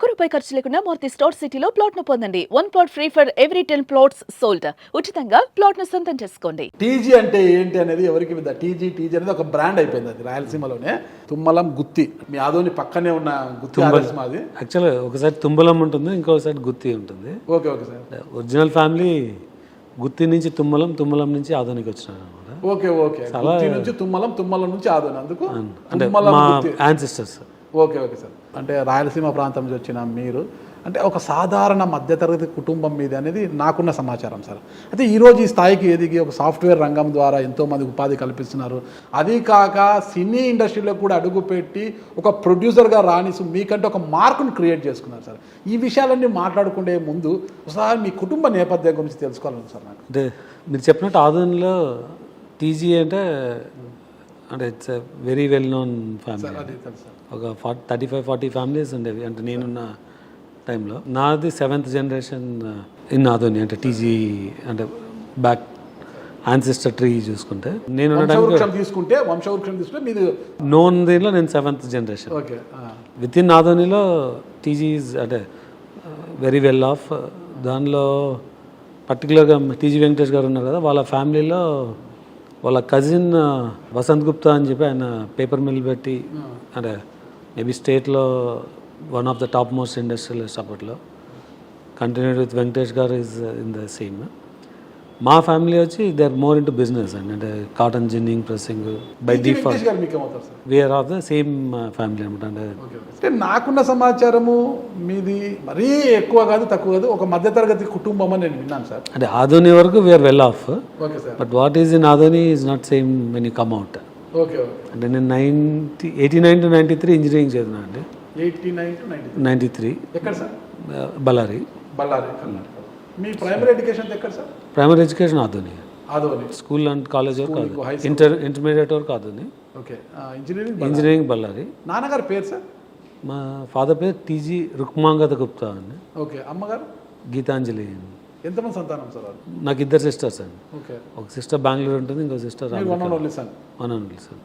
రూపాయి ఖర్చు లేకుండా మూర్తి స్టోర్ సిటీలో ప్లాట్ ను పొందండి. 1 plot free for every 10 plots sold. ఉచితంగా ప్లాట్ ను సొంతం చేసుకోండి. టీజీ అంటే ఏంటి అనేది ఎవరికి విద్ద టీజీ అనేది ఒక బ్రాండ్ అయిపోయింది. అది రాయలసీమలోనే తుమ్మలం గుత్తి, మీ ఆదోని పక్కనే ఉన్న గుత్తి రాయలసీమ. అది యాక్చువల్గా ఒకసారి తుంబలం ఉంటుంది, ఇంకోసారి గుత్తి ఉంటుంది. Okay okay sir. Original family Gooty నుంచి తుమ్మలం, తుమ్మలం నుంచి ఆదోనికి వచ్చినారు అనమాట. Okay okay. గుత్తి నుంచి తుమ్మలం, తుమ్మలం నుంచి ఆదోని. అందుకు అంటే మా యాన్సిస్టర్స్. Okay okay sir. అంటే రాయలసీమ ప్రాంతం నుంచి వచ్చిన మీరు అంటే ఒక సాధారణ మధ్యతరగతి కుటుంబం మీద అనేది నాకున్న సమాచారం సార్. అయితే ఈరోజు ఈ స్థాయికి ఎదిగి ఒక సాఫ్ట్వేర్ రంగం ద్వారా ఎంతోమంది ఉపాధి కల్పిస్తున్నారు. అది కాక సినీ ఇండస్ట్రీలో కూడా అడుగుపెట్టి ఒక ప్రొడ్యూసర్గా రాణిస్తూ మీకంటే ఒక మార్కును క్రియేట్ చేసుకున్నారు సార్. ఈ విషయాలన్నీ మాట్లాడుకునే ముందు ఒకసారి మీ కుటుంబ నేపథ్యం గురించి తెలుసుకోవాలను సార్ నాకు. అంటే మీరు చెప్పినట్టు ఆదోనిలో టీజీ అంటే it's very well known family. ఒక 35-40 ఫ్యామిలీస్ ఉండేవి అంటే నేనున్న టైంలో. నాది 7th జనరేషన్ ఇన్ ఆదోని, అంటే టీజీ అంటే బ్యాక్ యాన్సిస్టర్ ట్రీ చూసుకుంటే నేను తీసుకుంటే వంశవృక్షం తీసుకుంటే మీది నోన్ దీనిలో నేను 7th generation. Okay. With in ఆదోనిలో టీజీస్ అంటే వెరీ వెల్ ఆఫ్. దానిలో పర్టికులర్గా టీజీ వెంకటేష్ గారు ఉన్నారు కదా, వాళ్ళ ఫ్యామిలీలో వాళ్ళ కజిన్ వసంత్ గుప్తా అని చెప్పి ఆయన పేపర్ మిల్ పెట్టి అంటే మేబీ స్టేట్లో one of the top most industrialist అప్పట్లో. కంటిన్యూడ్ విత్ వెంకటేష్ గారు ఈజ్ ఇన్ ద సేమ్. మా ఫ్యామిలీ వచ్చి they are more into business అండి, అంటే cotton ginning, pressing by default we are of the same family అనమాట. అంటే నాకున్న సమాచారము మీది మరీ ఎక్కువ కాదు తక్కువ కాదు, ఒక మధ్యతరగతి కుటుంబం అని నేను విన్నాను సార్. అంటే ఆదోని వరకు we are well off. Okay sir. But what is in Adoni is not same when you come out. Okay okay. అంటే నేను 89 to 93 ఇంజనీరింగ్ చదివినా అండి. 89 to 93 ఎక్కడ సార్? బళ్ళారి. బళ్ళారి. మీ ప్రైమరీ ఎడ్యుకేషన్ ఎక్కడ sir? Primary education Adoni. Adoni school and college వరకు కాదు, ఇంటర్మీడియట్ వరకు Adoni. Okay. Engineering Ballari. నాన్నగారు పేరు సార్? మా ఫాదర్ పేరు టీజీ రుక్మాంగద గుప్తా అండి. ఓకే. అమ్మగారు? గీతాంజలి. ఎంతమంది సంతానం సార్? నాకు 2 సిస్టర్స్ అండి. ఓకే. ఒక సిస్టర్ బెంగళూరు ఉంటుంది, ఇంకో sister one and only sir.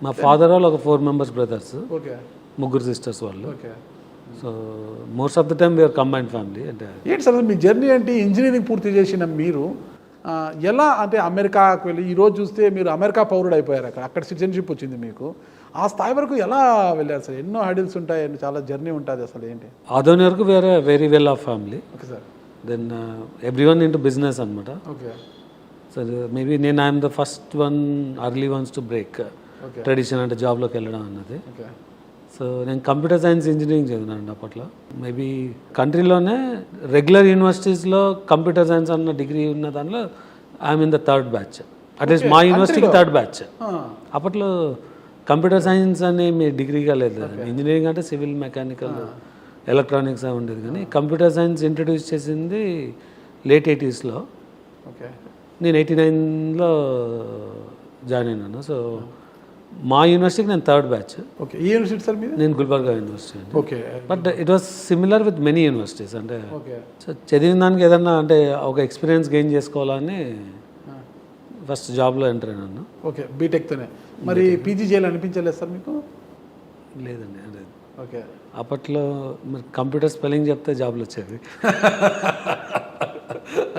మా ఫాదర్ వాళ్ళు ఒక 4 members బ్రదర్స్, ఓకే, 3 sisters వాళ్ళు. Okay. So most of the time we are combined family. అంటే ఏంటి సార్ మీ జర్నీ ఏంటి? ఇంజనీరింగ్ పూర్తి చేసిన మీరు ఎలా అంటే అమెరికాకు వెళ్ళి ఈరోజు చూస్తే మీరు అమెరికా పౌరుడు అయిపోయారు. అక్కడ సిటిజన్షిప్ వచ్చింది మీకు. ఆ స్థాయి వరకు ఎలా వెళ్ళారు సార్? ఎన్నో హైడిల్స్ ఉంటాయి, చాలా జర్నీ ఉంటుంది. అసలు ఏంటి? ఆదోని వరకు వేరే very well off family. Okay sir. Then every one into business అనమాట. ఓకే. సో మేబీ నేను I'm the first one, early ones to break tradition అంటే జాబ్లోకి వెళ్ళడం అన్నది. ఓకే. సో నేను కంప్యూటర్ సైన్స్ ఇంజనీరింగ్ చదివినాను అప్పట్లో. మేబీ కంట్రీలోనే రెగ్యులర్ యూనివర్సిటీస్లో కంప్యూటర్ సైన్స్ అన్న డిగ్రీ ఉన్న దానిలో I'm in the 3rd batch. At least మా యూనివర్సిటీకి 3rd batch. అప్పట్లో కంప్యూటర్ సైన్స్ అని మీ డిగ్రీగా లేదు, ఇంజనీరింగ్ అంటే సివిల్, మెకానికల్, ఎలక్ట్రానిక్స్ ఉండేది. కానీ కంప్యూటర్ సైన్స్ ఇంట్రడ్యూస్ చేసింది లేట్ 80sలో. ఓకే. నేను 89లో జాయిన్ అయినాను. సో మా యూనివర్సిటీకి నేను 3rd batch. ఓకే. ఈ యూనివర్సిటీ సార్ మీరు? నేను గుల్బర్గా యూనివర్సిటీ అండి. Okay. But it was similar with many universities. అంటే ఓకే. సో చదివిన దానికి ఏదన్నా అంటే ఒక ఎక్స్పీరియన్స్ గెయిన్ చేసుకోవాలని ఫస్ట్ జాబ్లో ఎంటర్ అయినాను. ఓకే. బీటెక్తోనే. మరి పీజీ చేయాలని అనిపించలేదు సార్ మీకు? లేదండి. అంటే ఓకే. అప్పట్లో మరి కంప్యూటర్ స్పెల్లింగ్ చెప్తే జాబ్లు వచ్చేది.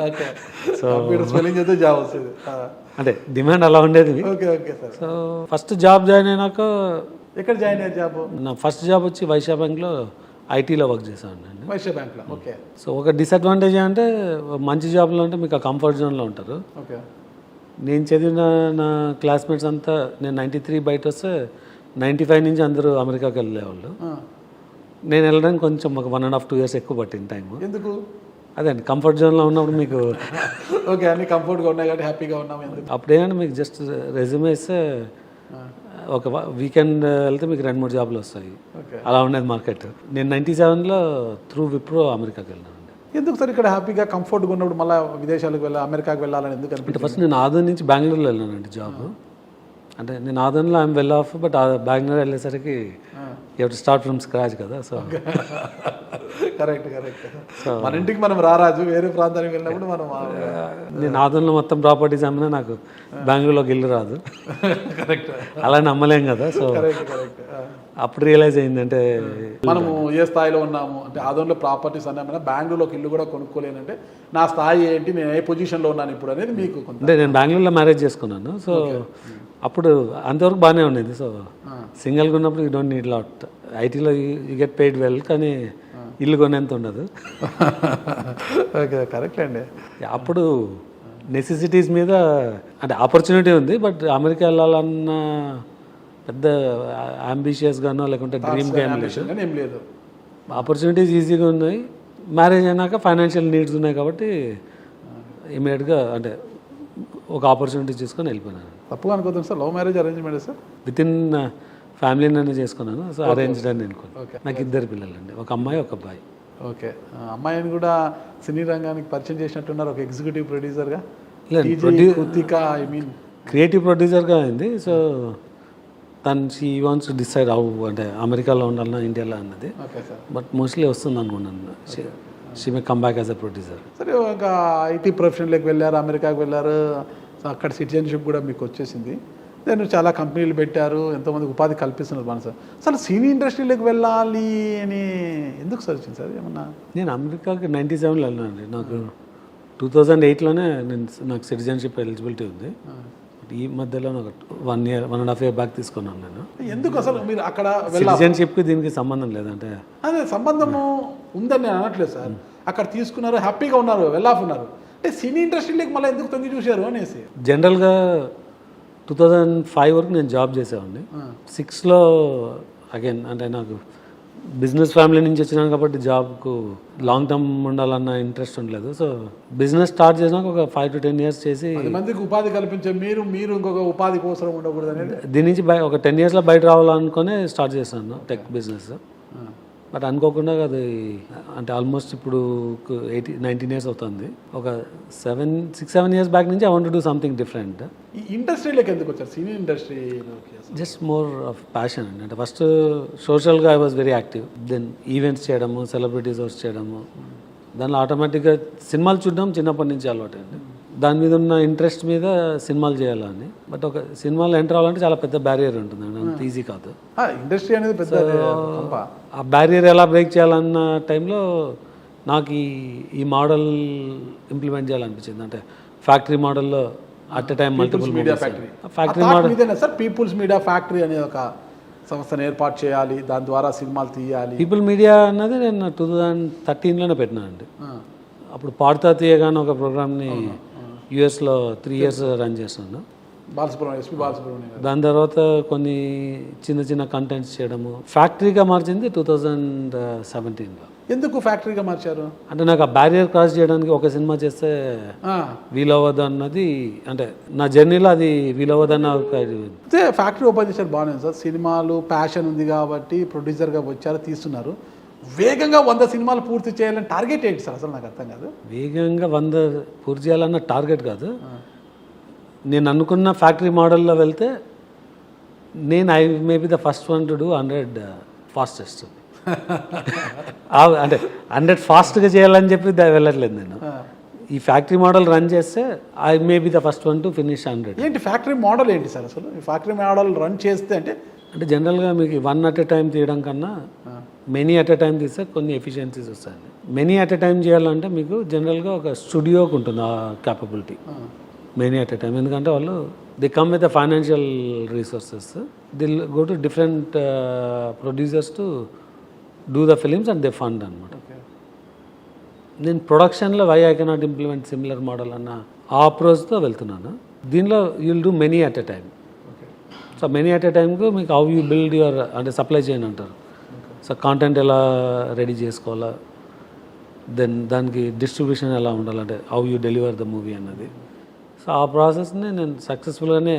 ఓకే. సో కంప్యూటర్ స్పెల్లింగ్ చెప్తే జాబ్ వస్తుంది. అంటే డిమాండ్ అలా ఉండేది. Okay okay sir. So first job join అయినాక ఎక్కడ జాయిన్ అయ్యారు జాబ్? నా ఫస్ట్ జాబ్ వచ్చి వైశ్య బ్యాంక్లో ఐటీలో వర్క్ చేశాను అండి. వైశ్య బ్యాంక్లో. ఓకే. సో ఒక డిసడ్వాంటేజ్ అంటే మంచి జాబ్లో అంటే మీకు ఆ కంఫర్ట్ జోన్లో ఉంటారు. ఓకే. నేను చదివిన నా క్లాస్మేట్స్ అంతా నేను 93 బయట వస్తే 95 నుంచి అందరూ అమెరికాకి వెళ్ళేవాళ్ళు. నేను వెళ్ళడానికి కొంచెం ఒక 1.5-2 years ఎక్కువ పట్టింది టైం. ఎందుకు? అదే అండి, కంఫర్ట్ జోన్లో ఉన్నప్పుడు మీకు ఓకే అన్ని కంఫర్ట్గా ఉన్నాయి కాబట్టి హ్యాపీగా ఉన్నాం. ఎందుకు? అప్పుడేనంటే మీకు జస్ట్ రెజ్యూమే ఇస్తే ఒక వీకెండ్ వెళ్తే మీకు 2-3 జాబ్లు వస్తాయి. అలా ఉండేది మార్కెట్. నేను 97లో త్రూ విప్రో అమెరికాకి వెళ్ళాను. ఎందుకు సార్ ఇక్కడ హ్యాపీగా కంఫర్ట్గా ఉన్నప్పుడు మళ్ళీ విదేశాలకు అమెరికాకి వెళ్ళాలని ఎందుకు అనిపించింది? ఫస్ట్ నేను ఆదోని నుంచి బెంగళూరులో వెళ్ళానండి జాబ్. అంటే నేను ఆదోనిలో I'm well off, but Bengaluru వెళ్ళేసరికి you have to start from scratch కదా. So correct correct. మన ఇంటికి మనం రారాజు, వేరే ప్రాంతానికి వెళ్ళినప్పుడు మనం నేను ఆదోనిలో మొత్తం ప్రాపర్టీస్ అమ్మినా నాకు బెంగళూరులోకి ఇల్లు రాదు. కరెక్ట్. అలా నమ్మలేం కదా. So correct correct. అప్పుడు రియలైజ్ అయిందంటే మనము ఏ స్థాయిలో ఉన్నాము అంటే ఆదోన్లో ప్రాపర్టీస్ అన్నా బెంగళూరులోకి ఇల్లు కూడా కొనుక్కోలేనంటే నా స్థాయి ఏంటి, నేను ఏ పొజిషన్లో ఉన్నాను ఇప్పుడు అనేది మీకు కొంత అంటే నేను బెంగళూరులో మ్యారేజ్ చేసుకున్నాను. సో అప్పుడు అంతవరకు బాగానే ఉండేది. సో సింగిల్గా ఉన్నప్పుడు యూ డోంట్ నీడ్ లాట్. ఐటీలో యూ గెట్ పెయిడ్ వెల్, కానీ ఇల్లు కొనేంత ఉండదు. ఓకే, కరెక్ట్ అండి. అప్పుడు నెసెసిటీస్ మీద అంటే ఆపర్చునిటీ ఉంది, బట్ అమెరికా వెళ్ళాలన్న పెద్ద అంబిషియస్గానో లేకుంటే డ్రీమ్గా ఏం లేదు. కానీ ఏం లేదు. ఆపర్చునిటీస్ ఈజీగా ఉన్నాయి. మ్యారేజ్ అయినాక ఫైనాన్షియల్ నీడ్స్ ఉన్నాయి కాబట్టి ఇమీడియట్గా అంటే ఒక ఆపర్చునిటీ చూసుకొని వెళ్ళిపోయినాను. తప్పుగా అనుకోద్దాం sir, love marriage arrangement sir? Within ఫ్యామిలీనే చేసుకున్నాను. సో అరేంజ్డ్ అని అనుకోండి. Okay. నాకు 2 పిల్లలండి, ఒక అమ్మాయి ఒక అబ్బాయి. ఓకే, అమ్మాయిని కూడా సినీ రంగానికి పరిచయం చేసినట్టున్నారు ఒక ఎగ్జిక్యూటివ్ ప్రొడ్యూసర్గా. లేదు, కృతిక, ఐ మీన్ క్రియేటివ్ ప్రొడ్యూసర్గా అయింది. సో తను she wants to decide how అంటే అమెరికాలో ఉండాలన్నా ఇండియాలో అన్నది. Okay sir. బట్ మోస్ట్లీ వస్తుంది అనుకున్నాను. She may come back as a producer. సరే, ఒక ఐటీ ప్రొఫెషన్లోకి వెళ్ళారు, అమెరికాకి వెళ్ళారు, సో అక్కడ సిటిజన్షిప్ కూడా మీకు వచ్చేసింది. దెన్ చాలా కంపెనీలు పెట్టారు, ఎంతోమంది ఉపాధి కల్పిస్తున్నారు మన సార్. అసలు సినీ ఇండస్ట్రీలోకి వెళ్ళాలి అని ఎందుకు సార్ వచ్చింది సార్? ఏమన్నా నేను అమెరికాకి 97లో వెళ్ళానండి. నాకు 2008లోనే నాకు సిటిజన్షిప్ ఎలిజిబిలిటీ ఉంది. ఈ మధ్యలో నాకు 1.5 year బ్యాక్ తీసుకున్నాను నేను. ఎందుకు అసలు మీరు అక్కడ సిటిజన్షిప్కి దీనికి సంబంధం లేదంటే? అదే సంబంధము ఉందని నేను అనట్లేదు సార్. అక్కడ తీసుకున్నారు, హ్యాపీగా ఉన్నారు, వెల్ ఆఫ్ ఉన్నారు. అంటే సినీ ఇండస్ట్రీలోకి మళ్ళీ ఎందుకు తొంగి చూశారు అనేసి. జనరల్గా 2005 వరకు నేను జాబ్ చేసేవాడిని. 6లో అగైన్ అంటే నాకు బిజినెస్ ఫ్యామిలీ నుంచి వచ్చినాను కాబట్టి జాబ్కు లాంగ్ టర్మ్ ఉండాలన్న ఇంట్రెస్ట్ ఉండలేదు. సో బిజినెస్ స్టార్ట్ చేసినాక ఒక 5 to 10 years చేసి మందికి ఉపాధి కల్పించే మీరు ఇంకొక ఉపాధి కోసం ఉండకూడదు అనేది దీని నుంచి ఒక 10 yearsలో బయట రావాలనుకునే స్టార్ట్ చేశాను టెక్ బిజినెస్. బట్ అనుకోకుండా అది అంటే ఆల్మోస్ట్ ఇప్పుడు 19 years అవుతుంది. ఒక 6-7 years బ్యాక్ నుంచి I want to do something different. ఈ ఇండస్ట్రీలోకి ఎందుకు వచ్చారు, సినీ ఇండస్ట్రీలోకి? జస్ట్ మోర్ ఆఫ్ ప్యాషన్ అండి. అంటే ఫస్ట్ సోషల్గా I was very active. Then events చేయడము, సెలబ్రిటీస్ హోస్ట్ చేయడము, దానిలో ఆటోమేటిక్గా సినిమాలు చూడడం చిన్నప్పటి నుంచి అలవాటు అండి. దాని మీద ఉన్న ఇంట్రెస్ట్ మీద సినిమాలు చేయాలని. బట్ ఒక సినిమాలో ఎంటర్ అవ్వాలంటే చాలా పెద్ద బ్యారియర్ ఉంటుందండి, అంత ఈజీ కాదు. ఇండస్ట్రీ అనేది పెద్ద ఆ బ్యారియర్ ఎలా బ్రేక్ చేయాలన్న టైంలో నాకు ఈ మోడల్ ఇంప్లిమెంట్ చేయాలనిపించింది. అంటే ఫ్యాక్టరీ మోడల్లో at a time multiple media factory. Factory model ఇదేనా సార్, పీపుల్స్ మీడియా ఫ్యాక్టరీ అనే ఒక సంస్థను ఏర్పాటు చేయాలి, దాని ద్వారా సినిమాలు తీయాలి. పీపుల్ మీడియా అన్నది నేను 2013లోనే పెట్టినాను అండి. అప్పుడు పాడుతా తీయగానే ఒక ప్రోగ్రామ్ని యుఎస్లో 3 years రన్ చేస్తున్నాను. ఎస్పీ బాలసుబ్రహ్మణ్యం. దాని తర్వాత కొన్ని చిన్న కంటెంట్స్ చేయడము ఫ్యాక్టరీగా మార్చింది 2017లో. ఎందుకు ఫ్యాక్టరీగా మార్చారు? అంటే నాకు ఆ బ్యారియర్ క్రాస్ చేయడానికి ఒక సినిమా చేస్తే వీలవ్వదు అన్నది, అంటే నా జర్నీలో అది వీలవ్వదన్న అయితే ఫ్యాక్టరీ ఓపెన్ చేశారు, బాగానే సార్. సినిమాలు ప్యాషన్ ఉంది కాబట్టి ప్రొడ్యూసర్గా వచ్చారు, తీస్తున్నారు. వేగంగా 100 సినిమాలు పూర్తి చేయాలని టార్గెట్ ఏంటి సార్? అసలు నాకు అర్థం కాదు. వేగంగా 100 పూర్తి చేయాలన్న టార్గెట్ కాదు. నేను అనుకున్న ఫ్యాక్టరీ మోడల్లో వెళ్తే నేను I maybe the first one to do 100 fastest. అంటే 100 ఫాస్ట్గా చేయాలని చెప్పి వెళ్ళట్లేదు నేను. ఈ ఫ్యాక్టరీ మోడల్ రన్ చేస్తే I maybe the first one to finish 100. ఏంటి ఫ్యాక్టరీ మోడల్ ఏంటి సార్ అసలు? ఈ ఫ్యాక్టరీ మోడల్ రన్ చేస్తే అంటే జనరల్గా మీకు 1 at a time తీయడం కన్నా మెనీ అట్ ఎ టైం తీస్తే కొన్ని ఎఫిషియన్సీస్ వస్తాయి. మెనీ అట్ ఎ టైం చేయాలంటే మీకు జనరల్గా ఒక స్టూడియోకి ఉంటుంది ఆ capability. Many at a time ఎందుకంటే వాళ్ళు they come with the financial resources, they go to different producers to do the films and they fund అనమాట. నేను ప్రొడక్షన్లో why I cannot implement similar model అన్న ఆ అప్రోచ్తో వెళ్తున్నాను. దీనిలో you'll do many at a time. So many at a టైంకు మీకు హౌ యూ బిల్డ్ యువర్ అంటే సప్లై చైన్ అంటారు. సో కాంటెంట్ ఎలా రెడీ చేసుకోవాలా, దెన్ దానికి డిస్ట్రిబ్యూషన్ ఎలా ఉండాలంటే how you deliver the movie అన్నది. సో ఆ ప్రాసెస్ని నేను సక్సెస్ఫుల్గానే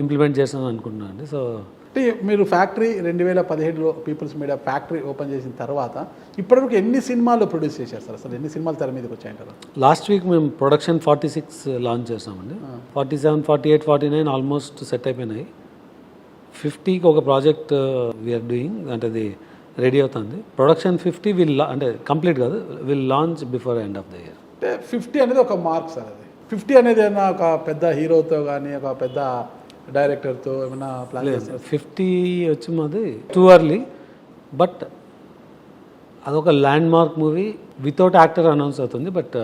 ఇంప్లిమెంట్ చేస్తాను అనుకుంటున్నాను అండి. సో అంటే మీరు ఫ్యాక్టరీ 2017లో పీపుల్స్ మీడియా ఫ్యాక్టరీ ఓపెన్ చేసిన తర్వాత ఇప్పటివరకు ఎన్ని సినిమాలు ప్రొడ్యూస్ చేశారు సార్? అసలు ఎన్ని సినిమాలు తెర మీదకి వచ్చాయంటారు? లాస్ట్ వీక్ మేము ప్రొడక్షన్ 46 లాంచ్ చేస్తామండి. 47, 48, 49 ఆల్మోస్ట్ సెట్ అయిపోయినాయి. 50కి ఒక ప్రాజెక్ట్ వీఆర్ డూయింగ్, అంటే అది రెడీ అవుతుంది. ప్రొడక్షన్ 50 అంటే కంప్లీట్ కాదు, will launch before end of the year. అంటే 50 అనేది ఒక మార్క్ సార్. అది 50 అనేది ఏదైనా ఒక పెద్ద హీరోతో కానీ ఒక పెద్ద డైరెక్టర్తో ఏమైనా ప్లాన్ చేస్తారు? 50 వచ్చి మాది టూ అర్లీ, బట్ అదొక land mark movie. Without actor announce అవుతుంది, బట్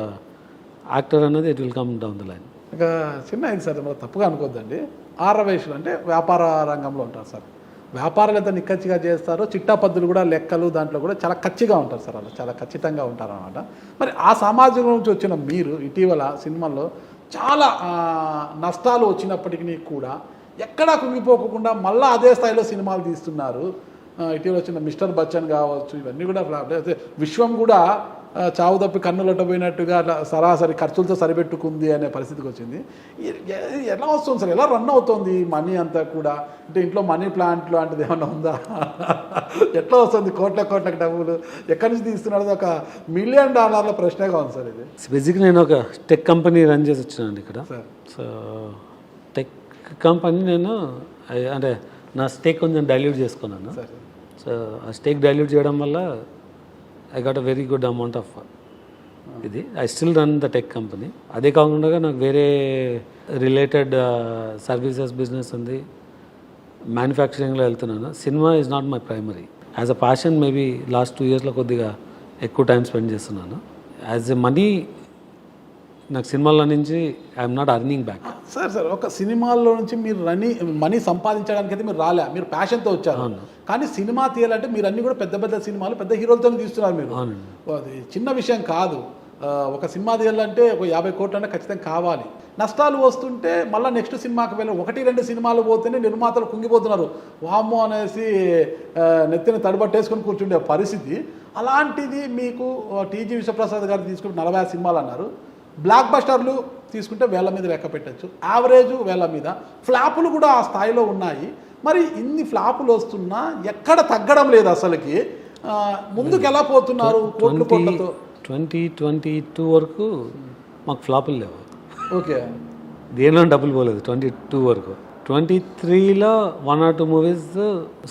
యాక్టర్ అనేది it will come down the line. ఇక చిన్న ఇది సార్, మనం తప్పుగా అనుకోద్దండి. ఆర్ర వయసులు అంటే వ్యాపార రంగంలో ఉంటారు సార్. వ్యాపారాలు ఎంత నిక్కచ్చిగా చేస్తారో చిట్టా పద్దులు కూడా లెక్కలు దాంట్లో కూడా చాలా ఖచ్చితంగా ఉంటారు సార్. వాళ్ళు చాలా ఖచ్చితంగా ఉంటారు అన్నమాట. మరి ఆ సమాజం నుంచి వచ్చిన మీరు ఇటీవల సినిమాల్లో చాలా నష్టాలు వచ్చినప్పటికీ కూడా ఎక్కడా కుంగిపోకుండా మళ్ళీ అదే స్థాయిలో సినిమాలు తీస్తున్నారు. ఇటీవల వచ్చిన మిస్టర్ బచ్చన్ కావచ్చు, ఇవన్నీ కూడా ఫ్లాప్. అయితే విశ్వం కూడా చావు తప్పి కన్నులొట్టబోయినట్టుగా అట్లా సరాసరి ఖర్చులతో సరిపెట్టుకుంది అనే పరిస్థితికి వచ్చింది. ఎలా వస్తుంది సార్, ఎలా రన్ అవుతుంది మనీ అంతా కూడా? అంటే ఇంట్లో మనీ ప్లాంట్ లాంటిది ఏమన్నా ఉందా? ఎట్లా వస్తుంది కోట్ల డబ్బులు ఎక్కడి నుంచి తీస్తున్నది? ఒక $1 మిలియన్ ప్రశ్నగా ఉంది సార్ ఇది. బేసిక్గా నేను ఒక టెక్ కంపెనీ రన్ చేసి వచ్చినాను ఇక్కడ. సో టెక్ కంపెనీ నేను అంటే నా స్టేక్ కొంచెం డైల్యూట్ చేసుకున్నాను. సో ఆ స్టేక్ డైల్యూట్ చేయడం వల్ల I got a very good amount of ఇది. I still run the tech company. అదే కాకుండా నాకు వేరే రిలేటెడ్ సర్వీసెస్ బిజినెస్ ఉంది, మ్యానుఫ్యాక్చరింగ్లో వెళ్తున్నాను. Cinema is not my primary. As a passion maybe last 2 yearsలో కొద్దిగా ఎక్కువ టైం స్పెండ్ చేస్తున్నాను. యాజ్ ఎ మనీ నాకు సినిమాల నుంచి I'm not earning back. Sir ఒక సినిమాల్లో నుంచి మీరు మనీ సంపాదించడానికి అయితే మీరు రాలే, మీరు ప్యాషన్తో వచ్చారు. కానీ సినిమా తీయాలంటే మీరు అన్ని కూడా పెద్ద సినిమాలు పెద్ద హీరోలతో తీస్తున్నారు మీరు. అది చిన్న విషయం కాదు. ఒక సినిమా తీయాలంటే ఒక 50 కోట్లు అంటే ఖచ్చితంగా కావాలి. నష్టాలు వస్తుంటే మళ్ళీ నెక్స్ట్ సినిమాకి వెళ్ళి 1-2 సినిమాలు పోతేనే నిర్మాతలు కుంగిపోతున్నారు. వామ్మో అనేసి నెత్తిని తడబట్టేసుకొని కూర్చుండే పరిస్థితి. అలాంటిది మీకు టీజీ విశ్వప్రసాద్ గారు తీసుకుని 40 సినిమాలు అన్నారు. బ్లాక్ బస్టర్లు తీసుకుంటే వేల మీద లెక్క పెట్టచ్చు, యావరేజ్ వేల మీద. ఫ్లాపులు కూడా ఆ స్థాయిలో ఉన్నాయి. మరి ఇన్ని ఫ్లాపులు వస్తున్నా ఎక్కడ తగ్గడం లేదు అసలుకి. ముందుకు ఎలా పోతున్నారు కోట్లతో? 2022 వరకు మాకు ఫ్లాపులు లేవు. ఓకే, దేనిలో డబ్బులు పోలేదు 22 వరకు. 23లో 1 or 2 మూవీస్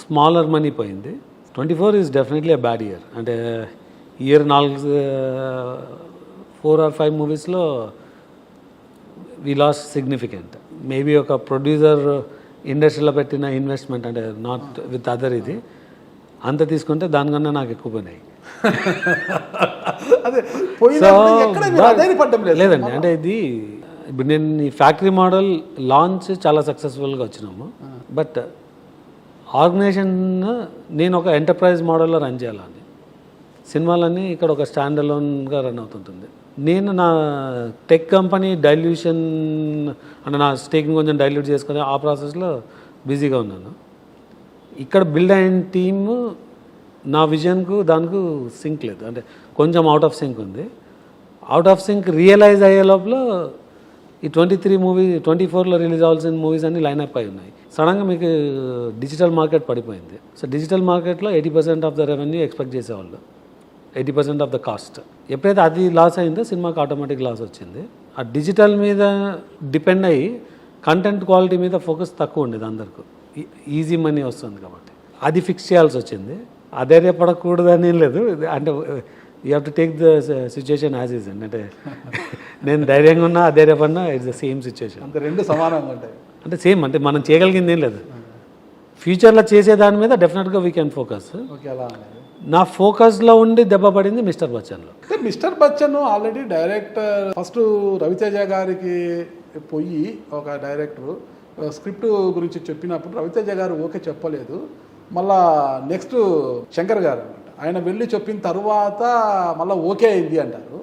స్మాలర్ మనీ పోయింది. 24 is definitely a bad year. అంటే ఇయర్ 4 or 5 మూవీస్లో వీ లాస్ సిగ్నిఫికెంట్. మేబీ ఒక ప్రొడ్యూసర్ ఇండస్ట్రీలో పెట్టిన ఇన్వెస్ట్మెంట్ అంటే నాట్ విత్ అదర్ ఇది అంత తీసుకుంటే దానికన్నా నాకు ఎక్కువ పోయినాయి. లేదండి, అంటే ఇది ఇప్పుడు నేను ఈ ఫ్యాక్టరీ మోడల్ లాంచ్ చాలా సక్సెస్ఫుల్గా వచ్చినాము. బట్ ఆర్గనైజేషన్ నేను ఒక ఎంటర్ప్రైజ్ మోడల్లో రన్ చేయాలని, సినిమాలన్నీ ఇక్కడ ఒక స్టాండ్ అలోన్గా రన్ అవుతుంటుంది. నేను నా టెక్ కంపెనీ డైల్యూషన్ అంటే నా స్టేక్ని కొంచెం డైల్యూట్ చేసుకొని ఆ ప్రాసెస్లో బిజీగా ఉన్నాను. ఇక్కడ బిల్డ్ అయిన టీము నా విజన్కు దానికి సింక్ లేదు, అంటే కొంచెం అవుట్ ఆఫ్ సింక్ ఉంది. అవుట్ ఆఫ్ సింక్ రియలైజ్ అయ్యే లోపల ఈ 23 మూవీ 24లో రిలీజ్ అవ్వాల్సిన మూవీస్ అన్నీ లైనప్ అయి ఉన్నాయి. సడన్గా మీకు డిజిటల్ మార్కెట్ పడిపోయింది. సో డిజిటల్ మార్కెట్లో 80% ఆఫ్ ద రెవెన్యూ ఎక్స్పెక్ట్ చేసేవాళ్ళు, 80% ఆఫ్ ద కాస్ట్. ఎప్పుడైతే అది లాస్ అయిందో సినిమాకి ఆటోమేటిక్ లాస్ వచ్చింది. ఆ డిజిటల్ మీద డిపెండ్ అయ్యి కంటెంట్ క్వాలిటీ మీద ఫోకస్ తక్కువ ఉండేది అందరికీ. ఈజీ మనీ వస్తుంది కాబట్టి అది ఫిక్స్ చేయాల్సి వచ్చింది. అధైర్యపడకూడదని ఏం లేదు, అంటే you have to take the situation as is అండి. అంటే నేను ధైర్యంగా ఉన్నా అధైర్యపడినా ఇట్స్ ద సేమ్ సిచ్యుయేషన్. అంటే రెండు సమానంగా ఉంటాయి. అంటే సేమ్, అంటే మనం చేయగలిగింది ఏం లేదు. ఫ్యూచర్లో చేసే దాని మీద డెఫినెట్గా వీ కెన్ ఫోకస్. ఓకే, అలా నా ఫోకస్లో ఉండి దెబ్బ పడింది మిస్టర్ బచ్చన్లో. అంటే mister Bachchan already director first Ravi Teja గారికి పోయి ఒక డైరెక్టరు స్క్రిప్ట్ గురించి చెప్పినప్పుడు రవితేజ గారు ఓకే చెప్పలేదు. మళ్ళా నెక్స్ట్ శంకర్ గారు అనమాట, ఆయన వెళ్ళి చెప్పిన తర్వాత మళ్ళీ ఓకే అయింది అంటారు.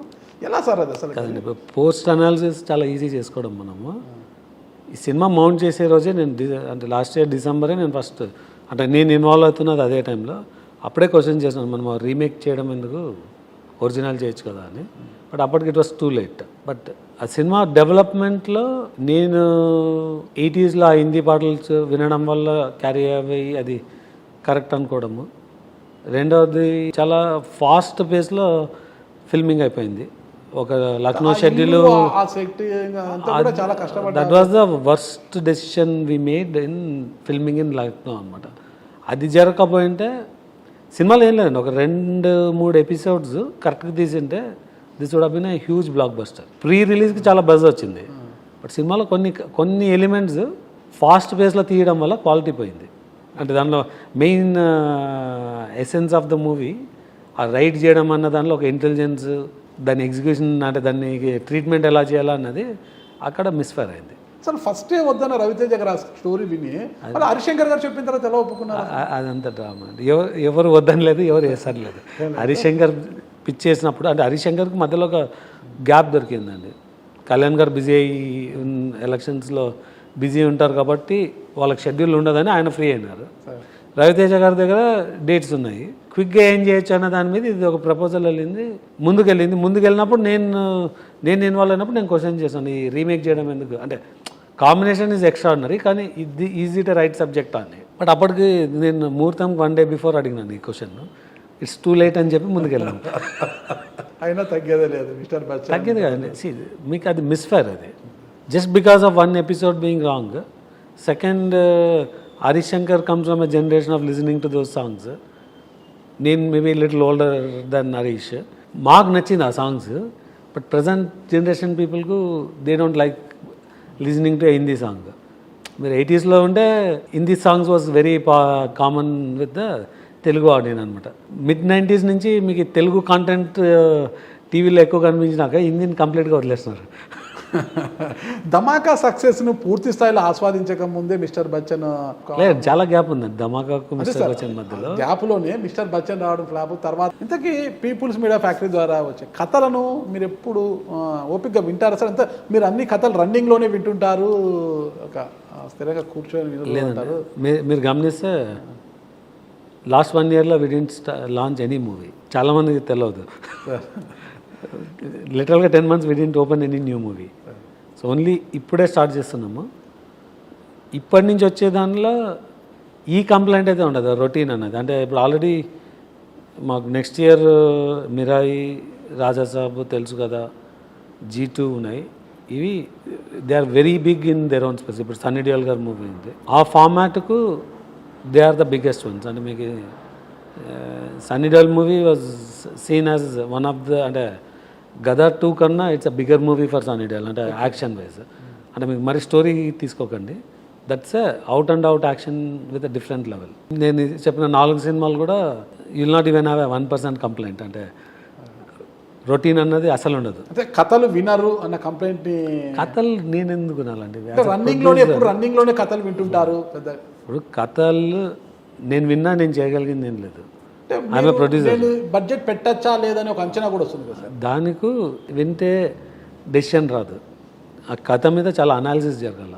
ఎలా సార్ అది అసలు? కదండి, పోస్ట్ అనాలిసిస్ చాలా ఈజీ చేసుకోవడం. మనము ఈ సినిమా మౌంట్ చేసే రోజే నేను అంటే లాస్ట్ ఇయర్ డిసెంబరే నేను ఫస్ట్ అంటే నేను ఇన్వాల్వ్ అవుతున్నది అదే టైంలో. అప్పుడే క్వశ్చన్ చేసినాను, మనం రీమేక్ చేయడం ఎందుకు, ఒరిజినల్ చేయొచ్చు కదా అని. బట్ అప్పటికి it was too late. But ఆ సినిమా డెవలప్మెంట్లో నేను 80sలో ఆ హిందీ పాటలు వినడం వల్ల క్యారీ అయ్యి అది కరెక్ట్ అనుకోవడము. రెండవది చాలా ఫాస్ట్ పేస్లో ఫిల్మింగ్ అయిపోయింది. ఒక Lucknow schedule, that was the worst decision we made in filming in Lucknow అనమాట. అది జరగకపోయింటే సినిమాలో ఏం లేదండి, ఒక 2-3 ఎపిసోడ్స్ కరెక్ట్గా తీసింటే this would have been a huge blockbuster. Pre రిలీజ్కి చాలా బజ్ వచ్చింది. బట్ సినిమాలో కొన్ని ఎలిమెంట్స్ ఫాస్ట్ పేస్లో తీయడం వల్ల క్వాలిటీ పోయింది. అంటే దానిలో main essence of the movie ఆ రైట్ చేయడం అన్న దానిలో ఒక ఇంటెలిజెన్స్, దాని ఎగ్జిక్యూషన్, అంటే దాన్ని ట్రీట్మెంట్ ఎలా చేయాలన్నది అక్కడ మిస్ఫైర్ అయింది. అసలు ఫస్టే వద్దన్న రవితేజ గారు స్టోరీ విని మళ్ళీ హరిశంకర్ గారు చెప్పిన తర్వాత ఎలా ఒప్పుకున్నారు? అదంతా డ్రామా అండి. ఎవరు వద్దనలేదు, ఎవరు వేసలేదు. హరిశంకర్ పిచ్ చేసినప్పుడు అంటే హరిశంకర్కి మధ్యలో ఒక గ్యాప్ దొరికిందండి. కళ్యాణ్ గారు బిజీ అయ్యి ఎలక్షన్స్లో బిజీ ఉంటారు కాబట్టి వాళ్ళకి షెడ్యూల్ ఉండదని ఆయన ఫ్రీ అయినారు. రవితేజ గారి దగ్గర డేట్స్ ఉన్నాయి, క్విక్గా ఏం చేయొచ్చు అన్న దాని మీద ఇది ఒక ప్రపోజల్ వెళ్ళింది, ముందుకెళ్ళినప్పుడు నేను ఇన్వాల్వ్ అయినప్పుడు నేను క్వశ్చన్ చేశాను, ఈ రీమేక్ చేయడం ఎందుకు, అంటే కాంబినేషన్ ఈజ్ ఎక్స్ట్రాడినరీ కానీ ఇది ఈజీ టు రైట్ సబ్జెక్ట్ అని. బట్ అప్పటికి నేను ముహూర్తం 1 day బిఫోర్ అడిగినాను ఈ క్వశ్చన్, ఇట్స్ టూ లేట్ అని చెప్పి ముందుకెళ్ళాను. అయినా తగ్గేదే లేదు మిస్టర్ బచ్చన్. తగ్గేది కదండి. మీకు అది మిస్ఫైర్, అది just because of 1 episode being wrong. Second, Harishankar comes from a generation of listening to those songs. నేను maybe little older then Harish. మాకు నచ్చింది ఆ సాంగ్స్, బట్ ప్రజెంట్ జనరేషన్ పీపుల్కు they don't like listening to Hindi song. మీరు 80sలో ఉంటే Hindi songs was very common with the Telugu audience అనమాట. mid-90s నుంచి మీకు తెలుగు కాంటెంట్ టీవీలో ఎక్కువ కనిపించినాక హిందీని కంప్లీట్గా వదిలేస్తున్నారు. ధమాకా సక్సెస్ను పూర్తి స్థాయిలో ఆస్వాదించక ముందే మిస్టర్ బచ్చన్ లేదు, చాలా గ్యాప్ ఉందండి ధమాకాకు మిస్టర్ బచ్చన్ మధ్యలో. గ్యాప్లోనే మిస్టర్ బచ్చన్ రావడం ఫ్లాప్. తర్వాత ఇంతకీ పీపుల్స్ మీడియా ఫ్యాక్టరీ ద్వారా వచ్చే కథలను మీరు ఎప్పుడు ఓపికగా వింటారా సార్? అంత మీరు అన్ని కథలు రన్నింగ్లోనే వింటుంటారు, ఒక స్థిరంగా కూర్చొని వింటుంటారు? మీరు గమనిస్తే లాస్ట్ 1 yearలో we didn't launch any movie. చాలామందికి తెలియదు. లిటరల్గా 10 months we didn't open any new movie. So only ఇప్పుడే స్టార్ట్ చేస్తున్నాము. ఇప్పటి నుంచి వచ్చే దానిలో ఈ కంప్లైంట్ అయితే ఉండదు, రొటీన్ అన్నది. అంటే ఇప్పుడు ఆల్రెడీ మాకు నెక్స్ట్ ఇయర్ మిరాయి, రాజాసాబ్ తెలుసు కదా, G2 ఉన్నాయి. ఇవి they are very big in their own space. ఇప్పుడు సన్నీ డియోల్ గారి మూవీ ఉంది, ఆ ఫార్మాట్కు they are the biggest ones. అంటే మీకు Sunny Deol movie was seen as one of the, అంటే గదర్ 2 కన్నా it's a bigger movie for Sunny Deol, అంటే యాక్షన్ వైజ్. అంటే మీకు మరి స్టోరీ తీసుకోకండి, that's a out and out action with a different level. నేను చెప్పిన 4 సినిమాలు కూడా you'll not even have a 1% complaint. అంటే రొటీన్ అన్నది అసలు ఉండదు. అంటే కథలు వినరు అన్న కంప్లైంట్. కథలు నేను ఎందుకు వినాలండి? రన్నింగ్లోనే కథలు వింటుంటారు. ఇప్పుడు కథలు నేను విన్నా, నేను చేయగలిగింది ఏం లేదు. ఆమె ప్రొడ్యూసర్. బడ్జెట్ పెట్టచ్చా లేదని ఒక అంచనా కూడా వస్తుంది కదా సార్. దానికి వింటే డెసిషన్ రాదు, ఆ కథ మీద చాలా అనాలిసిస్ జరగాల.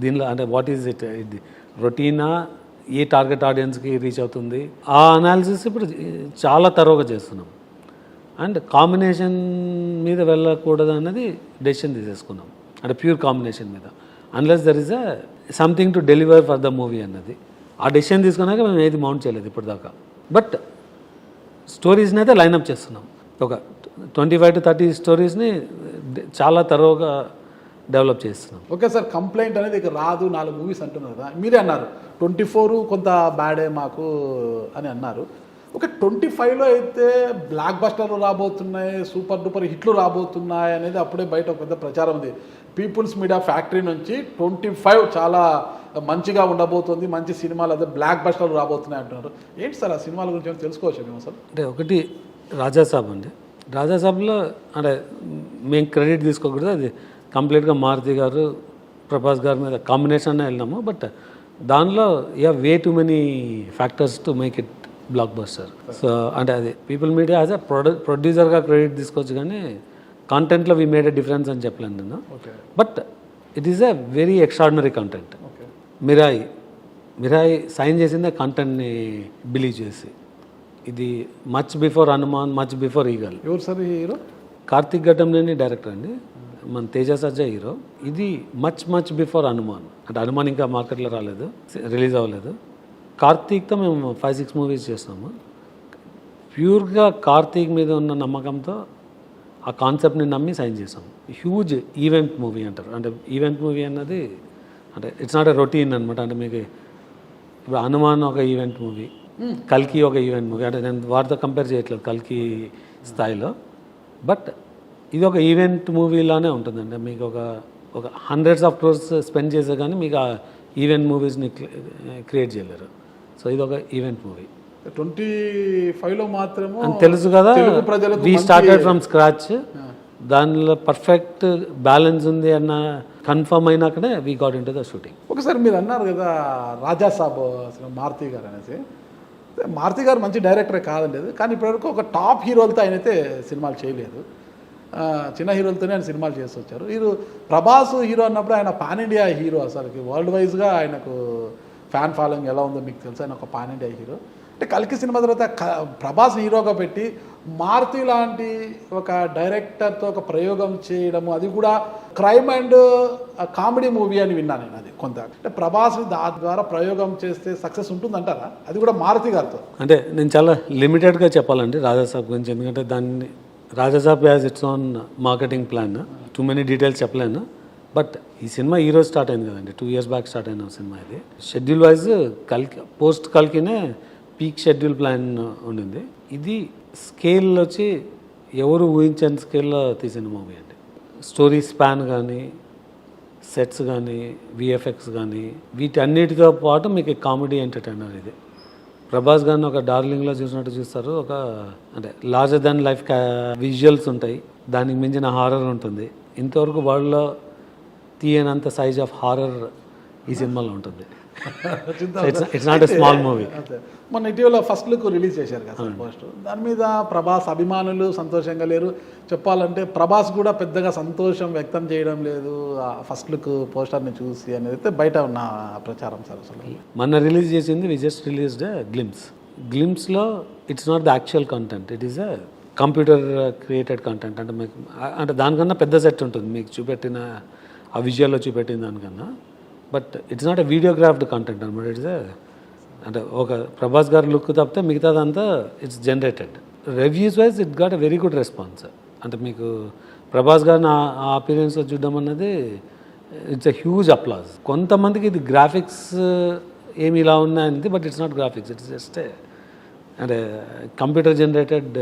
దీనిలో అంటే వాట్ ఈజ్ ఇట్, ఇది రొటీనా, ఏ టార్గెట్ ఆడియన్స్కి రీచ్ అవుతుంది, ఆ అనాలిసిస్ ఇప్పుడు చాలా తరోగా చేస్తున్నాం. అండ్ కాంబినేషన్ మీద వెళ్ళకూడదు అన్నది డెసిషన్ తీసేసుకున్నాం, అంటే ప్యూర్ కాంబినేషన్ మీద, unless there is a something to deliver for the movie అన్నది. ఆ డెసిషన్ తీసుకున్నాక మేము ఏది మౌంట్ చేయలేదు ఇప్పటిదాకా. బట్ స్టోరీస్ని అయితే లైనప్ చేస్తున్నాం. ఒక 25 to 30 స్టోరీస్ని చాలా తరోగా డెవలప్ చేస్తున్నాం. ఓకే సార్, కంప్లైంట్ అనేది ఇక రాదు, 4 మూవీస్ అంటున్నారు కదా, మీరే అన్నారు 24 కొంత బ్యాడే మాకు అని అన్నారు. ఒక 25లో అయితే బ్లాక్ బస్టర్లు రాబోతున్నాయి, సూపర్ డూపర్ హిట్లు రాబోతున్నాయి అనేది అప్పుడే బయట ఒక పెద్ద ప్రచారం ఉంది. పీపుల్స్ మీడియా ఫ్యాక్టరీ నుంచి 25 చాలా మంచిగా ఉండబోతుంది, మంచి సినిమాలు, అదే బ్లాక్ బస్టర్లు రాబోతున్నాయి అంటున్నారు. ఏంటి సార్ ఆ సినిమాల గురించి తెలుసుకోవచ్చు మేము అసలు? అంటే ఒకటి రాజాసాబ్ అండి. రాజాసాబ్లో అంటే మేము క్రెడిట్ తీసుకోకూడదు, అది కంప్లీట్గా మారుతి గారు, ప్రభాస్ గారి మీద కాంబినేషన్ వెళ్ళినాము. బట్ దానిలో way too many factors to make it blockbuster. So అంటే అది పీపుల్ మీడియా యాజ్ అ ప్రొడ్యూసర్గా క్రెడిట్ తీసుకోవచ్చు, కానీ కాంటెంట్లో వీ మేడ్ ఎ డిఫరెన్స్ అని చెప్పలేను నేను. But it is a very extraordinary content. Mirai sign చేసిందే కంటెంట్ని బిలీవ్ చేసి. ఇది much before Hanuman, much before Eagle. ఎవరు సార్ హీరో? కార్తిక్ ఘట్టంనేని డైరెక్టర్ అండి, మన తేజ సజ్జా హీరో. ఇది మచ్ బిఫోర్ హనుమాన్. అంటే హనుమాన్ ఇంకా మార్కెట్లో రాలేదు, రిలీజ్ అవ్వలేదు. కార్తీక్తో మేము 5-6 మూవీస్ చేస్తాము. ప్యూర్గా కార్తీక్ మీద ఉన్న నమ్మకంతో ఆ కాన్సెప్ట్ని నమ్మి సైన్ చేసాము. హ్యూజ్ ఈవెంట్ మూవీ అంటారు. అంటే ఈవెంట్ మూవీ అన్నది అంటే ఇట్స్ నాట్ ఎ రొటీన్ అనమాట. అంటే మీకు ఇప్పుడు హనుమాన్ ఒక ఈవెంట్ మూవీ, కల్కి ఒక ఈవెంట్ మూవీ. అంటే నేను వాటితో కంపేర్ చేయట్లేదు కల్కి స్థాయిలో, బట్ ఇది ఒక ఈవెంట్ మూవీలానే ఉంటుందండి. మీకు ఒక 100s of crores స్పెండ్ చేసే కానీ మీకు ఆ ఈవెంట్ మూవీస్ని క్రియేట్ చేయలేరు. సో ఇది ఒక ఈవెంట్ మూవీ 25లో మాత్రము అని తెలుసు కదా. తెలుగు ప్రజలకు వీ స్టార్టెడ్ ఫ్రమ్ స్క్రాచ్. దానిలో పర్ఫెక్ట్ బ్యాలెన్స్ ఉంది అన్న కన్ఫర్మ్ అయినాకనే we got in to the shooting. ఒకసారి మీరు అన్నారు కదా రాజా సాబ్ అసలు మారుతి గారు అనేసి. మారుతి గారు మంచి డైరెక్టరే కాదండి అది, కానీ ఇప్పటివరకు ఒక టాప్ హీరోలతో ఆయన అయితే సినిమాలు చేయలేదు. చిన్న హీరోలతోనే ఆయన సినిమాలు చేసి వచ్చారు. వీరు ప్రభాస్ హీరో అన్నప్పుడు ఆయన పాన్ ఇండియా హీరో. అసలుకి వరల్డ్ వైజ్గా ఆయనకు ఫ్యాన్ ఫాలోయింగ్ ఎలా ఉందో మీకు తెలుసు. ఆయన ఒక పాన్ ఇండియా హీరో. అంటే కల్కి సినిమా తర్వాత ప్రభాస్ హీరోగా పెట్టి మారుతి లాంటి ఒక డైరెక్టర్తో ఒక ప్రయోగం చేయడము, అది కూడా క్రైమ్ అండ్ కామెడీ మూవీ అని విన్నాను నేను. అది కొంత అంటే ప్రభాస్ దాని ద్వారా ప్రయోగం చేస్తే సక్సెస్ ఉంటుందంటారా, అది కూడా మారుతి గారితో? అంటే నేను చాలా లిమిటెడ్గా చెప్పాలండి రాజాసాబ్ గురించి, ఎందుకంటే దాన్ని Raja Saab has its own marketing plan. Too many details చెప్పలేను. బట్ ఈ సినిమా ఈరోజు స్టార్ట్ అయింది కదండి, 2 years బ్యాక్ స్టార్ట్ అయిన సినిమా ఇది. షెడ్యూల్ వైజ్ కల్కి పోస్ట్ కల్కినే పీక్ షెడ్యూల్ ప్లాన్ ఉండింది. ఇది స్కేల్ వచ్చి ఎవరు ఊహించని స్కేల్లో తీసిన మూవీ అండి. స్టోరీ స్పాన్ కానీ, సెట్స్ కానీ, విఎఫ్ఎక్స్ కానీ, వీటన్నిటితో పాటు మీకు కామెడీ ఎంటర్టైనర్ ఇది. ప్రభాస్ గారిని ఒక డార్లింగ్లో చూసినట్టు చూస్తారు. ఒక అంటే లార్జర్ దాన్ లైఫ్ విజువల్స్ ఉంటాయి, దానికి మించిన హారర్ ఉంటుంది. ఇంతవరకు వరల్డ్లో తీయనంత సైజ్ ఆఫ్ హారర్ ఈ సినిమాలో ఉంటుంది. It's not a small movie. మొన్న ఇటీవల ఫస్ట్ లుక్ రిలీజ్ చేశారు కదా పోస్ట్, దాని మీద ప్రభాస్ అభిమానులు సంతోషంగా లేరు. చెప్పాలంటే ప్రభాస్ కూడా పెద్దగా సంతోషం వ్యక్తం చేయడం లేదు ఆ ఫస్ట్ లుక్ పోస్టర్ని చూసి అనేది అయితే బయట ఉన్న ప్రచారం సార్. అసలు మొన్న రిలీజ్ చేసింది వి జస్ట్ రిలీజ్డ్ గ్లిమ్స్లో it's not the actual content, it is a computer created content. అంటే మీకు అంటే దానికన్నా పెద్ద సెట్ ఉంటుంది మీకు చూపెట్టిన ఆ విజువల్లో చూపెట్టిన దానికన్నా. But it's not a videographed content అనమాట. ఇట్స్ అంటే ఒక ప్రభాస్ గారి లుక్ తప్పితే మిగతాదంతా it's generated. Reviews wise it got a very good response. అంటే మీకు ప్రభాస్ గారిని ఆ అపీరియన్స్లో చూడడం అన్నది ఇట్స్ ఎ హ్యూజ్ అప్లాజ్. కొంతమందికి ఇది గ్రాఫిక్స్ ఏమి ఇలా ఉన్నాయనేది, but it's not graphics, it's just అంటే కంప్యూటర్ జనరేటెడ్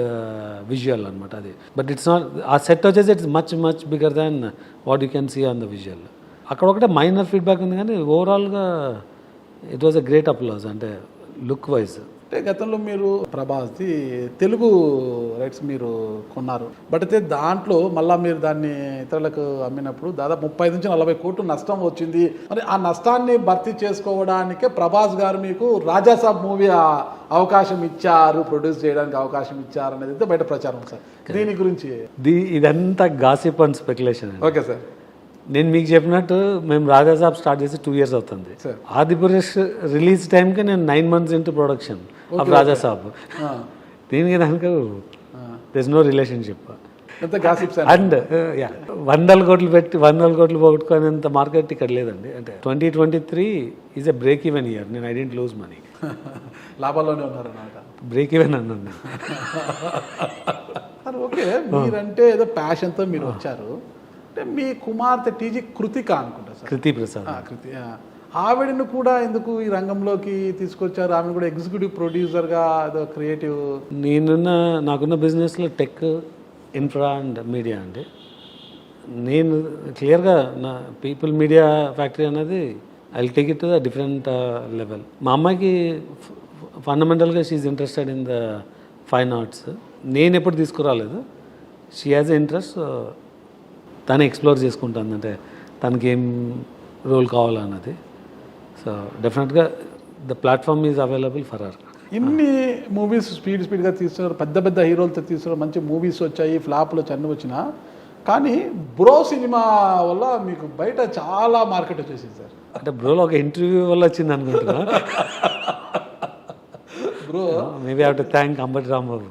విజువల్ అనమాట అది. బట్ ఇట్స్ నాట్, ఆ సెట్ వచ్చేసి it's much bigger than what you can see on the visual. అక్కడ ఒకటే మైనర్ ఫీడ్బ్యాక్ ఉంది, కానీ ఓవరాల్గా it was a great applause అంటే లుక్ వైజ్. అంటే గతంలో మీరు ప్రభాస్ది తెలుగు రైట్స్ మీరు కొన్నారు, బట్ అయితే దాంట్లో మళ్ళీ మీరు దాన్ని ఇతరులకు అమ్మినప్పుడు దాదాపు 30 నుంచి 40 కోట్లు నష్టం వచ్చింది. మరి ఆ నష్టాన్ని భర్తీ చేసుకోవడానికే ప్రభాస్ గారు మీకు రాజాసాబ్ మూవీ అవకాశం ఇచ్చారు, ప్రొడ్యూస్ చేయడానికి అవకాశం ఇచ్చారు అనేది అయితే బయట ప్రచారం సార్. దీని గురించి ఇదంతా gossip and speculation. Okay sir. నేను మీకు చెప్పినట్టు మేము రాజాసాబ్ స్టార్ట్ చేసి 2 years అవుతుంది. ఆదిపురుష్ రిలీజ్ టైంకి నేను 9 months into production of Raja Saab. దీనికి దానికి there is no relationship. And 100 కోట్లు పెట్టి 100 కోట్లు పోగొట్టుకునేంత మార్కెట్ ఇక్కడ లేదండి. అంటే 2023 is a break even year. నేను ఐ డెంట్ లూజ్ మనీ, లాభాల్లోనే ఉన్నారు అన్నమాట. బ్రేక్ ఈవెన్ అన్నాను. ఓకే, మీరంటే ఏదో ప్యాషన్తో మీరు వచ్చారు. అంటే మీ కుమార్తె టీజీ కృతిక అనుకుంటా సార్, కృతి ప్రసాద్. కృతి, ఆవిడను కూడా ఎందుకు ఈ రంగంలోకి తీసుకొచ్చారు? ఆమెను కూడా ఎగ్జిక్యూటివ్ ప్రొడ్యూసర్గా ఏదో క్రియేటివ్. నాకున్న బిజినెస్లో టెక్, ఇన్ఫ్రా అండ్ మీడియా అండి. నేను క్లియర్గా నా పీపుల్ మీడియా ఫ్యాక్టరీ అనేది I will take it to the different level. మా అమ్మాయికి ఫండమెంటల్గా she interested in the fine arts. నేను ఎప్పుడు తీసుకురాలేదు. షీ హ్యాజ్ ఎ ఇంట్రెస్ట్, తను ఎక్స్ప్లోర్ చేసుకుంటుంది. అంటే తనకి ఏం రోల్ కావాలన్నది. సో డెఫినెట్గా the platform is available for her. ఇన్ని మూవీస్ స్పీడ్గా తీస్తున్నారు, పెద్ద హీరోలతో తీస్తున్నారు, మంచి మూవీస్ వచ్చాయి, ఫ్లాప్లు అన్నీ వచ్చినా, కానీ బ్రో సినిమా వల్ల మీకు బయట చాలా మార్కెట్ వచ్చేసింది సార్. అంటే బ్రోలో ఒక ఇంటర్వ్యూ వల్ల వచ్చింది అనుకుంటున్నా. Bro maybe have to thank Ambati Rambabu.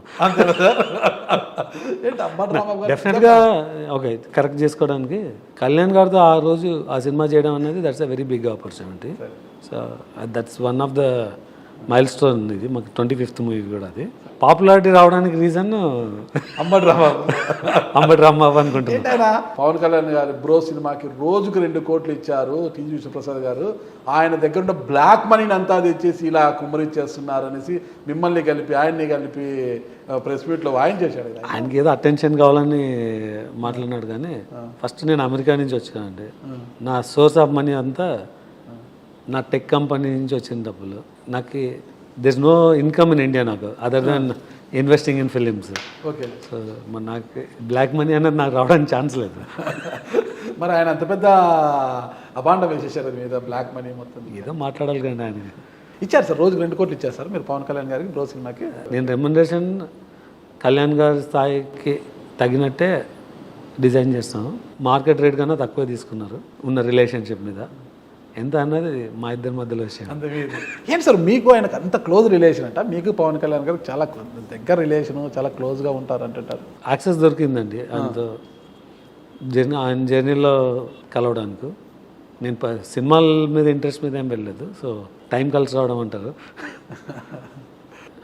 డెఫినెట్గా ఓకే, కరెక్ట్ చేసుకోవడానికి కళ్యాణ్ గారితో ఆ రోజు ఆ సినిమా చేయడం అనేది that's a very big opportunity. So that's one of the milestone. ఇది మాకు 25th మూవీ కూడా. అది పాపులారిటీ రావడానికి రీజన్ అంబటి రాంబాబు అనుకుంటున్నాను. పవన్ కళ్యాణ్ గారు బ్రో సినిమాకి రోజుకు 2 కోట్లు ఇచ్చారు టీజీ విశ్వప్రసాద్ గారు. ఆయన దగ్గర ఉన్న బ్లాక్ మనీని అంతా తెచ్చేసి ఇలా కుమ్మరిచ్చేస్తున్నారు అనేసి మిమ్మల్ని కలిపి ఆయన్ని కలిపి ప్రెస్ మీట్లో ఆయన చేశాడు. ఆయనకి ఏదో అటెన్షన్ కావాలని మాట్లాడినాడు. కానీ ఫస్ట్ నేను అమెరికా నుంచి వచ్చానండి. నా సోర్స్ ఆఫ్ మనీ అంతా నా టెక్ కంపెనీ నుంచి వచ్చిన డబ్బులు నాకు this no income in India నాకు other than investing in films. Okay. So మరి నాకు బ్లాక్ మనీ అన్నది నాకు రావడానికి ఛాన్స్ లేదు. మరి ఆయన అంత పెద్ద అభాండం వేసేసారు మీద బ్లాక్ మనీ మొత్తం. ఏదో మాట్లాడాలి కానీ ఆయన ఇచ్చారు సార్, రోజుకి 2 కోట్లు ఇచ్చారు సార్ మీరు పవన్ కళ్యాణ్ గారికి బ్రో సినిమాకి. నేను రెమ్యునరేషన్ కళ్యాణ్ గారి స్థాయికి తగినట్టే డిజైన్ చేస్తాను. మార్కెట్ రేట్ కన్నా తక్కువ తీసుకున్నారు ఉన్న రిలేషన్షిప్ మీద. ఎంత అన్నది మా ఇద్దరి మధ్యలో విషయం. అంత ఏంటి సార్ మీకు ఆయనకు అంత క్లోజ్ రిలేషన్ అంట? మీకు పవన్ కళ్యాణ్ గారికి చాలా దగ్గర రిలేషన్, చాలా క్లోజ్గా ఉంటారు అంటుంటారు. యాక్సెస్ దొరికిందండి ఆయనతో ఆయన జర్నీలో కలవడానికి. నేను సినిమాల మీద ఇంట్రెస్ట్ మీద ఏం వెళ్ళలేదు. సో టైం కలిసి రావడం అంటారు.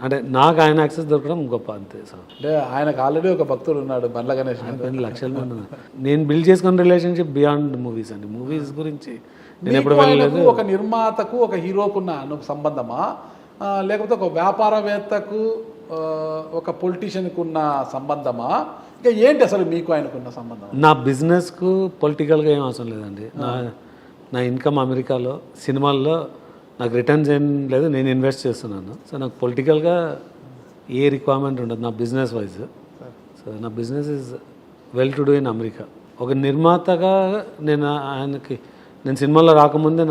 అంటే నాకు ఆయన యాక్సెస్ దొరకడం గొప్ప అంతే. సో అంటే ఆయనకు ఆల్రెడీ ఒక భక్తుడు ఉన్నాడు బండ్ల గణేష్. ఆయన లక్షల మంది ఉన్నారు. నేను బిల్డ్ చేసుకున్న రిలేషన్షిప్ బియాండ్ మూవీస్ అండి. మూవీస్ గురించి నేను ఎప్పుడు వెళ్ళలేదు. ఒక నిర్మాతకు ఒక హీరోకున్న సంబంధమా, లేకపోతే ఒక వ్యాపారవేత్తకు ఒక పొలిటీషియన్కు ఉన్న సంబంధమా, ఇంకా ఏంటి అసలు మీకు ఆయనకున్న సంబంధం? నా బిజినెస్కు పొలిటికల్గా ఏం అవసరం లేదండి. నా ఇన్కమ్ అమెరికాలో, సినిమాల్లో నాకు రిటర్న్స్ ఏం లేదు, నేను ఇన్వెస్ట్ చేస్తున్నాను. సో నాకు పొలిటికల్గా ఏ రిక్వైర్మెంట్ ఉండదు నా బిజినెస్ వైజ్. సో నా business is well to do in America. ఒక నిర్మాతగా నేను సినిమాల్లో రాకముందే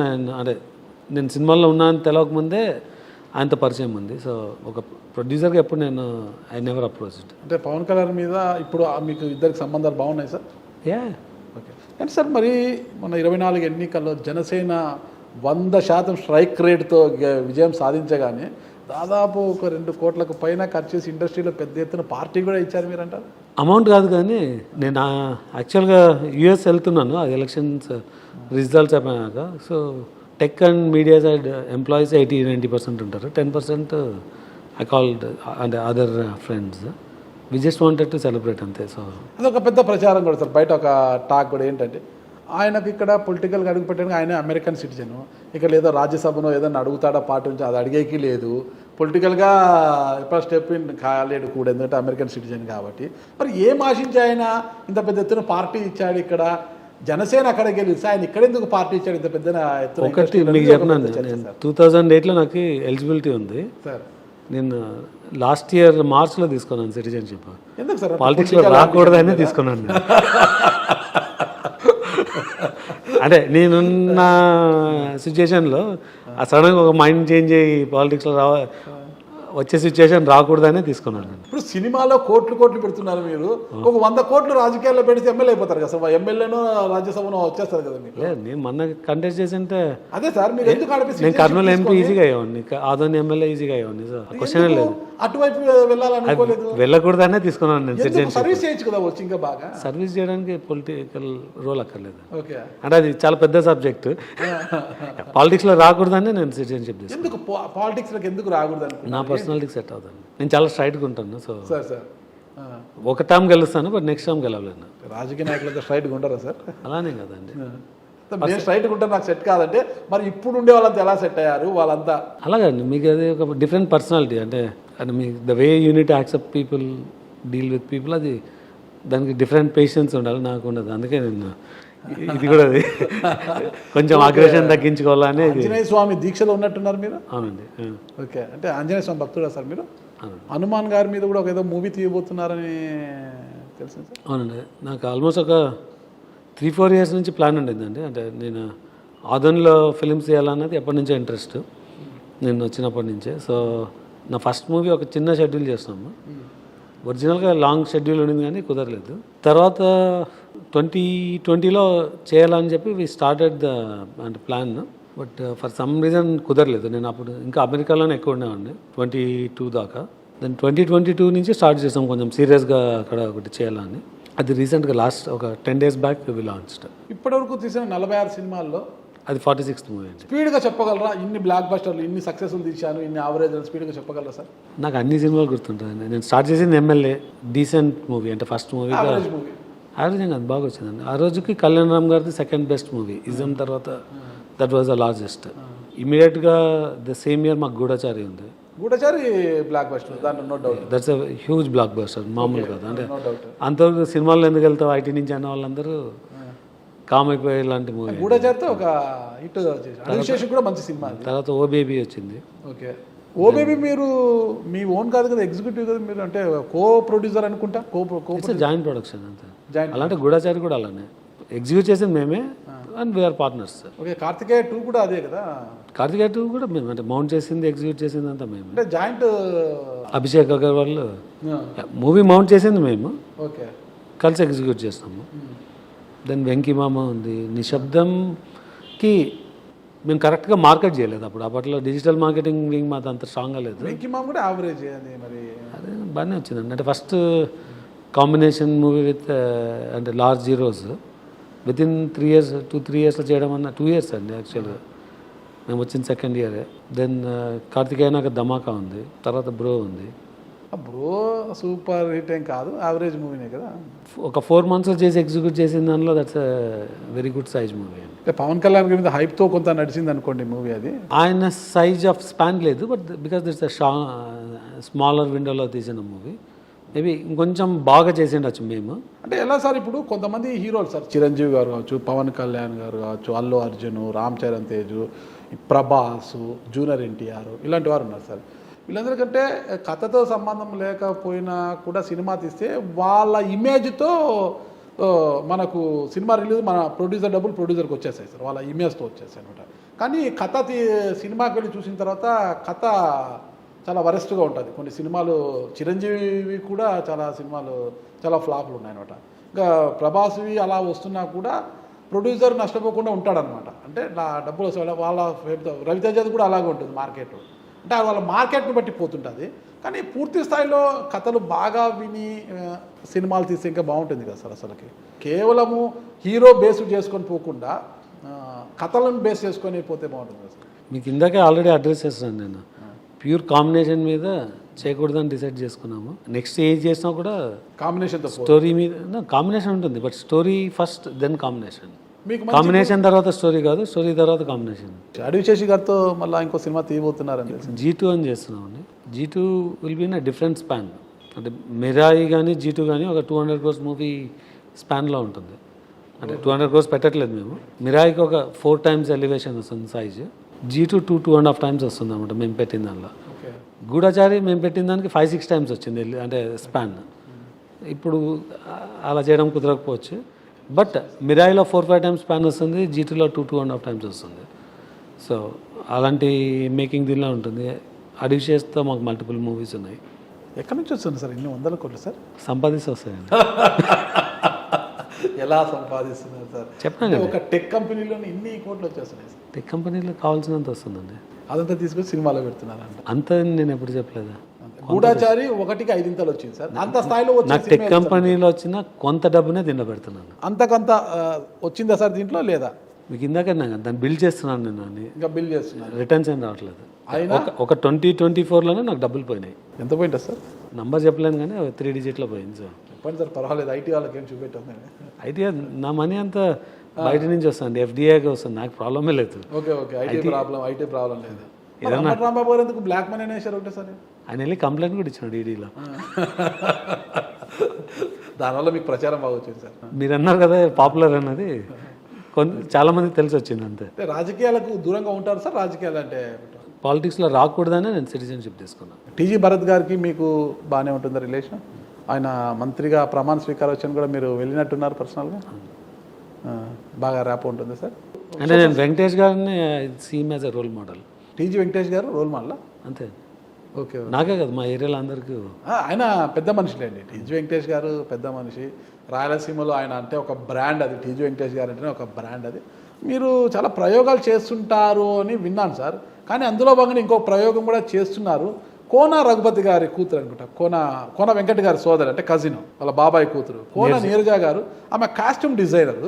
నేను సినిమాల్లో ఉన్నానని తెలియకముందే ఆయనతో పరిచయం ఉంది. సో ఒక ప్రొడ్యూసర్గా ఎప్పుడు నేను ఐ నెవర్ అప్రోచ్డ్. అంటే పవన్ కళ్యాణ్ మీద ఇప్పుడు మీకు ఇద్దరికి సంబంధాలు బాగున్నాయి సార్? యా. ఓకే. అంటే సార్ మరి మన 24 ఎన్నికల్లో జనసేన 100% స్ట్రైక్ రేట్తో విజయం సాధించగానే దాదాపు ఒక 2 కోట్లకు పైన ఖర్చు చేసి ఇండస్ట్రీలో పెద్ద ఎత్తున పార్టీ కూడా ఇచ్చారు మీరు అంటారు? అమౌంట్ కాదు కానీ నేను యాక్చువల్గా యూఎస్ వెళ్తున్నాను ఆ ఎలక్షన్స్ రిజల్ట్స్ అయిపోయాక. So tech and media side employees 80-90% ఉంటారు. 10% ఐ కాల్డ్ అంటే other friends. We just wanted to celebrate అంతే. సో అదొక పెద్ద ప్రచారం కూడా సార్. బయట ఒక టాక్ కూడా ఏంటంటే ఆయనకు ఇక్కడ పొలిటికల్గా అడుగు పెట్టడానికి ఆయన అమెరికన్ సిటిజను, ఇక్కడ లేదో రాజ్యసభను ఏదైనా అడుగుతాడా పార్టీ నుంచి, అది అడిగేకి లేదు. పొలిటికల్గా ఇప్పుడు స్టెప్ ఇన్ కాలేడు కూడా, ఎందుకంటే అమెరికన్ సిటిజన్ కాబట్టి. మరి ఏం ఆశించి ఆయన ఇంత పెద్ద ఎత్తున పార్టీ ఇచ్చాడు? ఇక్కడ జనసేన అక్కడికి వెళ్ళి ఆయన ఇక్కడ ఎందుకు పార్టీ ఇచ్చాడు ఇంత పెద్ద ఎత్తున? ఒకటి మీకు చెప్పినాను, 2008లో నాకు ఎలిజిబిలిటీ ఉంది సార్. నేను లాస్ట్ ఇయర్ మార్చ్లో తీసుకున్నాను సిటిజన్షిప్. ఎందుకు సార్ పాలిటిక్స్లో రాకూడదనే తీసుకున్నాను. అంటే నేనున్న సిచ్యుయేషన్లో సడన్గా ఒక మైండ్ చేంజ్ అయ్యి పాలిటిక్స్లో వచ్చే సిచ్యుయేషన్ రాకూడదనే తీసుకున్నాను. ఇప్పుడు సినిమాలో కోట్లు పెడుతున్నారు మీరు, ఒక 100 కోట్లు రాజకీయాల్లో పెడితే ఎమ్మెల్యే అయిపోతారు కదా సార్. ఎమ్మెల్యేనో రాజ్యసభనో వచ్చేస్తారు కదా మీకు. లేదు, నేను మొన్న కంటెస్ట్ చేసింటే అదే సార్ మీరు ఎందుకు నేను కర్నూలు ఎంపీ ఈజీగా అయ్యేవాడిని, ఆదోని ఎమ్మెల్యే ఈజీగా అయ్యేవాడిని. సార్ క్వశ్చన్ లేదు. అటువైపు వెళ్ళాలనుకోలేదు, వెళ్ళకూడదనే తీసుకున్నాను నేను సిటిజన్షిప్. సర్వీస్ చేయొచ్చు కదా వచ్చి ఇంకా బాగా. సర్వీస్ చేయడానికి పొలిటికల్ రోల్ అక్కర్లేదు. ఓకే. అంటే అది చాలా పెద్ద సబ్జెక్ట్. పాలిటిక్స్లో రాకూడదని నేను సిటిజన్షిప్ తీసుకున్నాను. ఎందుకు పాలిటిక్స్లోకి ఎందుకు రాకూడదు? నా పర్సనాలిటీకి సెట్ అవుతాను. నేను చాలా స్ట్రైట్గా ఉంటాను. సో సార్ ఒక టర్మ్ గెలుస్తాను, బట్ నెక్స్ట్ టర్మ్ గెలవలేను. రాజకీయ నాయకులతో స్ట్రైట్గా ఉంటారా సార్? అలానే కదండి. నేను స్ట్రైట్గా ఉంటాను, నాకు సెట్ కాదంటే మరి ఇప్పుడు ఉండే వాళ్ళంతా ఎలా సెట్ అయ్యారు వాళ్ళంతా? అలాగండి, మీకు అది ఒక డిఫరెంట్ పర్సనాలిటీ. అంటే me the way unit accept people, deal with people, అది దానికి డిఫరెంట్ పేషెన్స్ ఉండాలి. నాకు ఉండదు. అందుకే నేను ఇది కూడా అది కొంచెం ఆగ్రేషన్ తగ్గించుకోవాలని. ఆంజనేయ స్వామి దీక్షలో ఉన్నట్టున్నారు మీరు? అవునండి. ఓకే. అంటే ఆంజనేయ స్వామి భక్తుడా సార్ మీరు? హనుమాన్ గారి మీద కూడా ఒక ఏదో మూవీ తీయబోతున్నారని తెలిసింది సార్? అవునండి. నాకు ఆల్మోస్ట్ ఒక 3-4 years నుంచి ప్లాన్ ఉండేదండి. అంటే నేను ఆదోన్లో ఫిలిమ్స్ చేయాలన్నది ఎప్పటి నుంచో ఇంట్రెస్ట్, నేను వచ్చినప్పటి నుంచే. సో నా ఫస్ట్ మూవీ ఒక చిన్న షెడ్యూల్ చేస్తాము. ఒరిజినల్గా లాంగ్ షెడ్యూల్ ఉండింది కానీ కుదరలేదు. తర్వాత 2020లో చేయాలని చెప్పి వి స్టార్టెడ్ ద అంటే plan. But for some reason కుదరలేదు. నేను అప్పుడు ఇంకా అమెరికాలోనే ఎక్కువ ఉండేవాడిని 2022 దాకా. దెన్ 2022 నుంచి స్టార్ట్ చేసాం కొంచెం సీరియస్గా అక్కడ ఒకటి చేయాలని. అది రీసెంట్గా లాస్ట్ ఒక 10 days బ్యాక్ వి లాంచ్డ్. ఇప్పటివరకు తీసిన 46 సినిమాల్లో అది 46th మూవీ అండి. స్పీడ్గా చెప్పగలరా? ఇన్ని బ్లాక్ బస్టర్లు, ఇన్ని సక్సెస్ఫుల్ తీశాను, ఇన్ని యావరేజ్ స్పీడ్గా చెప్పగలరా సార్? నాకు అన్ని సినిమాలు గుర్తుంటాయండి. నేను స్టార్ట్ చేసింది ఎమ్మెల్యే, డీసెంట్ మూవీ, అంటే first movie. Average movie average అది బాగా వచ్చిందండి. ఆ రోజుకి కళ్యాణ్ రామ్ గారిది సెకండ్ బెస్ట్ మూవీ. ఇజం తర్వాత దట్ వాజ్ ద లార్జెస్ట్. ఇమీడియట్గా ద సేమ్ ఇయర్ మాకు గూఢచారి ఉంది. గూఢచారి బ్లాక్ బస్టర్, దాంట్లో no doubt. That's a huge blockbuster, మామూలు కదా. అంటే అంతవరకు సినిమాల్లో ఎందుకు వెళ్తావు ఐటీ నుంచి అన్న వాళ్ళందరూ కామ్ అయిపోయే లాంటి మూవీ. గూఢచారితో ఒక హిట్ చేసి కూడా మంచి సినిమా అది. తర్వాత ఓ బేబీ వచ్చింది. ఓకే, ఓ బేబీ మీరు మీ ఓన్ కాదు కదా, ఎగ్జిక్యూటివ్ కదా మీరు, అంటే కో ప్రొడ్యూసర్ అనుకుంటా. జాయింట్ ప్రొడక్షన్ అంతే. Joint. అలాంటి గూఢచారి కూడా అలానే ఎగ్జిక్యూట్ చేసింది మేమే and we're partners. Okay, Karthikeya 2 కూడా అదే కదా. కార్తికేయ 2 కూడా మేము, అంటే మౌంట్ చేసింది ఎగ్జిక్యూట్ చేసింది అంతా మేము. అంటే joint. Abhishek Agarwal movie mount చేసింది మేము, ఓకే, కలిసి ఎగ్జిక్యూట్ చేస్తాము. దెన్ వెంకీ మామ ఉంది. నిశ్శబ్దంకి మేము కరెక్ట్గా మార్కెట్ చేయలేదు అప్పుడు. అప్పట్లో డిజిటల్ మార్కెటింగ్ వింగ్ మాది అంత స్ట్రాంగ్గా లేదు. వెంకీ మామ కూడా యావరేజ్ అది మరి. అదే బాగానే వచ్చిందండి. అంటే ఫస్ట్ కాంబినేషన్ మూవీ విత్ అంటే large heroes with in 3 years 2-3 yearsలో చేయడం అన్న 2 years అండి యాక్చువల్గా. మేము వచ్చిన సెకండ్ ఇయరే. దెన్ కార్తికేయ నాకు ధమాకా ఉంది, తర్వాత బ్రో ఉంది. బ్రో సూపర్ హిట్ ఏం కాదు, యావరేజ్ మూవీనే కదా. ఒక 4 months చేసి ఎగ్జిక్యూట్ చేసిన దానిలో that's very good size movie అండి. అంటే పవన్ కళ్యాణ్ మీద హైప్తో కొంత నడిచింది అనుకోండి మూవీ అది. ఆయన సైజ్ ఆఫ్ స్పాన్ లేదు, బట్ బికాస్ దిట్స్ స్మాలర్ విండోలో తీసిన మూవీ. మేబీ ఇంకొంచెం బాగా చేసిండొచ్చు మేము. అంటే ఎలా సార్, ఇప్పుడు కొంతమంది హీరోలు సార్, చిరంజీవి గారు కావచ్చు, పవన్ కళ్యాణ్ గారు కావచ్చు, అల్లు అర్జున్, రామ్ చరణ్ తేజు, ప్రభాస్, జూనియర్ ఎన్టీఆర్, ఇలాంటి వారు ఉన్నారు సార్. వీళ్ళందరికంటే కథతో సంబంధం లేకపోయినా కూడా సినిమా తీస్తే వాళ్ళ ఇమేజ్తో మనకు సినిమా రిలీజ్, మన ప్రొడ్యూసర్ డబ్బులు ప్రొడ్యూసర్కి వచ్చేస్తాయి సార్, వాళ్ళ ఇమేజ్తో వచ్చేస్తాయి అనమాట. కానీ కథ సినిమాకి వెళ్ళి చూసిన తర్వాత కథ చాలా వరెస్ట్గా ఉంటుంది. కొన్ని సినిమాలు చిరంజీవి కూడా చాలా సినిమాలు చాలా ఫ్లాప్లు ఉన్నాయన్నమాట. ఇంకా ప్రభాస్వి అలా వస్తున్నా కూడా ప్రొడ్యూసర్ నష్టపోకుండా ఉంటాడనమాట. అంటే నా డబ్బులు వస్తాయి. వాళ్ళ రవితేజది కూడా అలాగే ఉంటుంది మార్కెట్. అంటే వాళ్ళ మార్కెట్ని బట్టి పోతుంటుంది. కానీ పూర్తి స్థాయిలో కథలు బాగా విని సినిమాలు తీస్తే ఇంకా బాగుంటుంది కదా సార్. అసలుకి కేవలము హీరో బేస్డ్ చేసుకొని పోకుండా కథలను బేస్ చేసుకొని పోతే బాగుంటుంది కదా సార్. మీకు ఇందాకే ఆల్రెడీ అడ్రస్ చేస్తాను నేను. ప్యూర్ కాంబినేషన్ మీద చేయకూడదని డిసైడ్ చేసుకున్నాము. నెక్స్ట్ ఏం చేసినా కూడా కాంబినేషన్తో స్టోరీ మీద కాంబినేషన్ ఉంటుంది, but story first then combination. మీకు కాంబినేషన్ తర్వాత స్టోరీ కాదు, స్టోరీ తర్వాత కాంబినేషన్. అడివిశేషి గారితో మళ్ళీ ఇంకో సినిమా తీయబోతున్నారని తెలిసి G2 అని చేస్తున్నామండి. G2 will be in a different span. అంటే మిరాయి కానీ G2 కానీ ఒక 200 crores మూవీ స్పాన్లో ఉంటుంది. అంటే 200 crores పెట్టట్లేదు మేము. మిరాయికి ఒక 4 times ఎలివేషన్ వస్తుంది సైజ్. G2 2.5 times వస్తుంది అనమాట మేము పెట్టిన దానిలో. గూఢచారి మేము పెట్టిన దానికి 5-6 times వచ్చింది, అంటే స్పాన్. ఇప్పుడు అలా చేయడం కుదరకపోవచ్చు, బట్ మిరాయిలో 4-5 times స్పాన్ వస్తుంది, G2లో 2.5 times వస్తుంది. సో అలాంటి మేకింగ్ దీనిలో ఉంటుంది. అడిషియస్తో మాకు మల్టిపుల్ మూవీస్ ఉన్నాయి. ఎక్కడి నుంచి వస్తుంది సార్ ఇన్ని 100 కోట్లు సార్? సంపాదిస్తే వస్తాయండి. ఎలా సంపాదిస్తున్నారు సార్? చెప్పండి. ఒక టెక్ కంపెనీలోనే ఇన్ని కోట్లు వచ్చేస్తున్నాయి సార్. టెక్ కంపెనీలో కావాల్సినంత వస్తుందండి. అదంతా తీసుకొని సినిమాలో పెడుతున్నారంట. అంత నేను ఎప్పుడు చెప్పలేదా? గూఢచారి 1కి 5 వచ్చింది సార్. అంత స్థాయిలో నాకు టెక్ కంపెనీలో వచ్చిన కొంత డబ్బునే దీనిలో పెడుతున్నాను. అంతకంత వచ్చిందా సార్ దీంట్లో లేదా? మీకు ఇందాక దాన్ని బిల్ చేస్తున్నాను నేను అని. ఇంకా బిల్ చేస్తున్నాను, రిటర్న్స్ ఏం రావట్లేదు. ఒక 2024లోనే నాకు డబ్బులు పోయినాయి. ఎంత పోయిందా సార్? నంబర్ చెప్పలేను కానీ 3 digitsలో పోయింది సార్. చెప్పండి సార్, పర్వాలేదు. ఐటీ వాళ్ళకి ఏం చూపెట్టాం. ఐటీ నా మనీ అంతా బయట నుంచి వస్తుంది, ఎఫ్డిఐకి వస్తుంది, నాకు ప్రాబ్లమే లేదు. ఓకే, ఐటీ ప్రాబ్లం లేదు. రాంబాబు గారు ఎందుకు బ్లాక్ మనీ అనేసారు ఒకటే సార్? ఆయన వెళ్ళి కంప్లైంట్ కూడా ఇచ్చినాడు ఈడీలో. దానివల్ల మీకు ప్రచారం బాగా వచ్చింది సార్. మీరు అన్నారు కదా పాపులర్ అన్నది, చాలా మందికి తెలిసి వచ్చింది అంతే. రాజకీయాలకు దూరంగా ఉంటారు సార్. రాజకీయాలు అంటే పాలిటిక్స్లో రాకూడదని నేను సిటిజన్షిప్ తీసుకున్నాను. టీజీ భరత్ గారికి మీకు బాగానే ఉంటుందా రిలేషన్? ఆయన మంత్రిగా ప్రమాణ స్వీకారోత్సవం కూడా మీరు వెళ్ళినట్టున్నారు పర్సనల్గా. బాగా ర్యాప్ ఉంటుంది సార్. అంటే నేను వెంకటేష్ గారిని seem as a role model. TG Venkatesh గారు రోల్ మోడల్ అంతే. ఓకే, నాకే కదా మా ఏరియాలో అందరికీ. ఆయన పెద్ద మనిషిలేండి. టీజీ వెంకటేష్ గారు పెద్ద మనిషి. రాయలసీమలో ఆయన అంటే ఒక బ్రాండ్ అది. టీజీ వెంకటేష్ గారు అంటేనే ఒక బ్రాండ్ అది. మీరు చాలా ప్రయోగాలు చేస్తుంటారు అని విన్నాను సార్. కానీ అందులో భాగంగా ఇంకో ప్రయోగం కూడా చేస్తున్నారు. కోన రఘుపతి గారి కూతురు అనుకుంటా, కోన వెంకట గారి సోదరు, అంటే కజిన్, వాళ్ళ బాబాయ్ కూతురు కోన నీరజ గారు. ఆమె కాస్ట్యూమ్ డిజైనర్.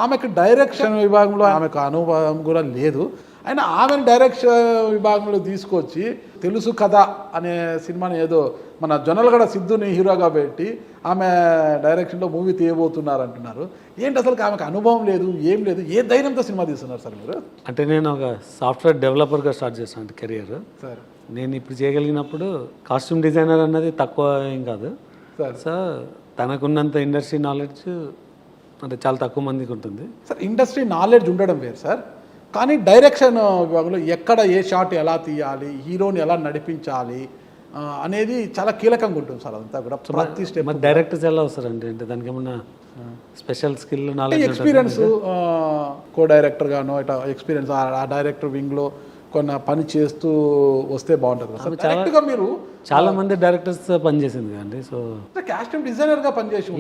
ఆమెకు డైరెక్షన్ విభాగంలో ఆమెకు అనుభవం కూడా లేదు. అయినా ఆమెను డైరెక్షన్ విభాగంలో తీసుకొచ్చి తెలుసు కథ అనే సినిమాని ఏదో మన జొన్నలగడ సిద్ధుని హీరోగా పెట్టి ఆమె డైరెక్షన్లో మూవీ తీయబోతున్నారు అంటున్నారు. ఏంటి అసలు ఆమెకు అనుభవం లేదు, ఏం లేదు, ఏ ధైర్యంతో సినిమా తీస్తున్నారు సార్ మీరు? అంటే నేను ఒక సాఫ్ట్వేర్ డెవలపర్గా స్టార్ట్ చేస్తాను కెరియర్ సార్. నేను ఇప్పుడు చేయగలిగినప్పుడు కాస్ట్యూమ్ డిజైనర్ అన్నది తక్కువ ఏం కాదు సార్. సో తనకున్నంత ఇండస్ట్రీ నాలెడ్జ్ అంటే చాలా తక్కువ మందికి ఉంటుంది. సార్ ఇండస్ట్రీ నాలెడ్జ్ ఉండడం వేరు సార్, కానీ డైరెక్షన్ విభాగంలో ఎక్కడ ఏ షాట్ ఎలా తీయాలి, హీరోని ఎలా నడిపించాలి అనేది చాలా కీలకంగా ఉంటుంది సార్. అదంతా కూడా ప్రతి స్టెప్. మరి డైరెక్టర్స్ ఎలా వస్తారండి? అంటే దానికి ఏమన్నా special skill knowledge experience co director గానో ఇట్లా ఎక్స్పీరియన్స్ ఆ డైరెక్టర్ వింగ్లో కొన్ని పని చేస్తూ వస్తే బాగుంటుంది సార్. డైరెక్ట్గా మీరు చాలా మంది డైరెక్టర్స్ పనిచేసింది కదండి. సో కాస్ట్యూమ్ డిజైనర్గా పనిచేసి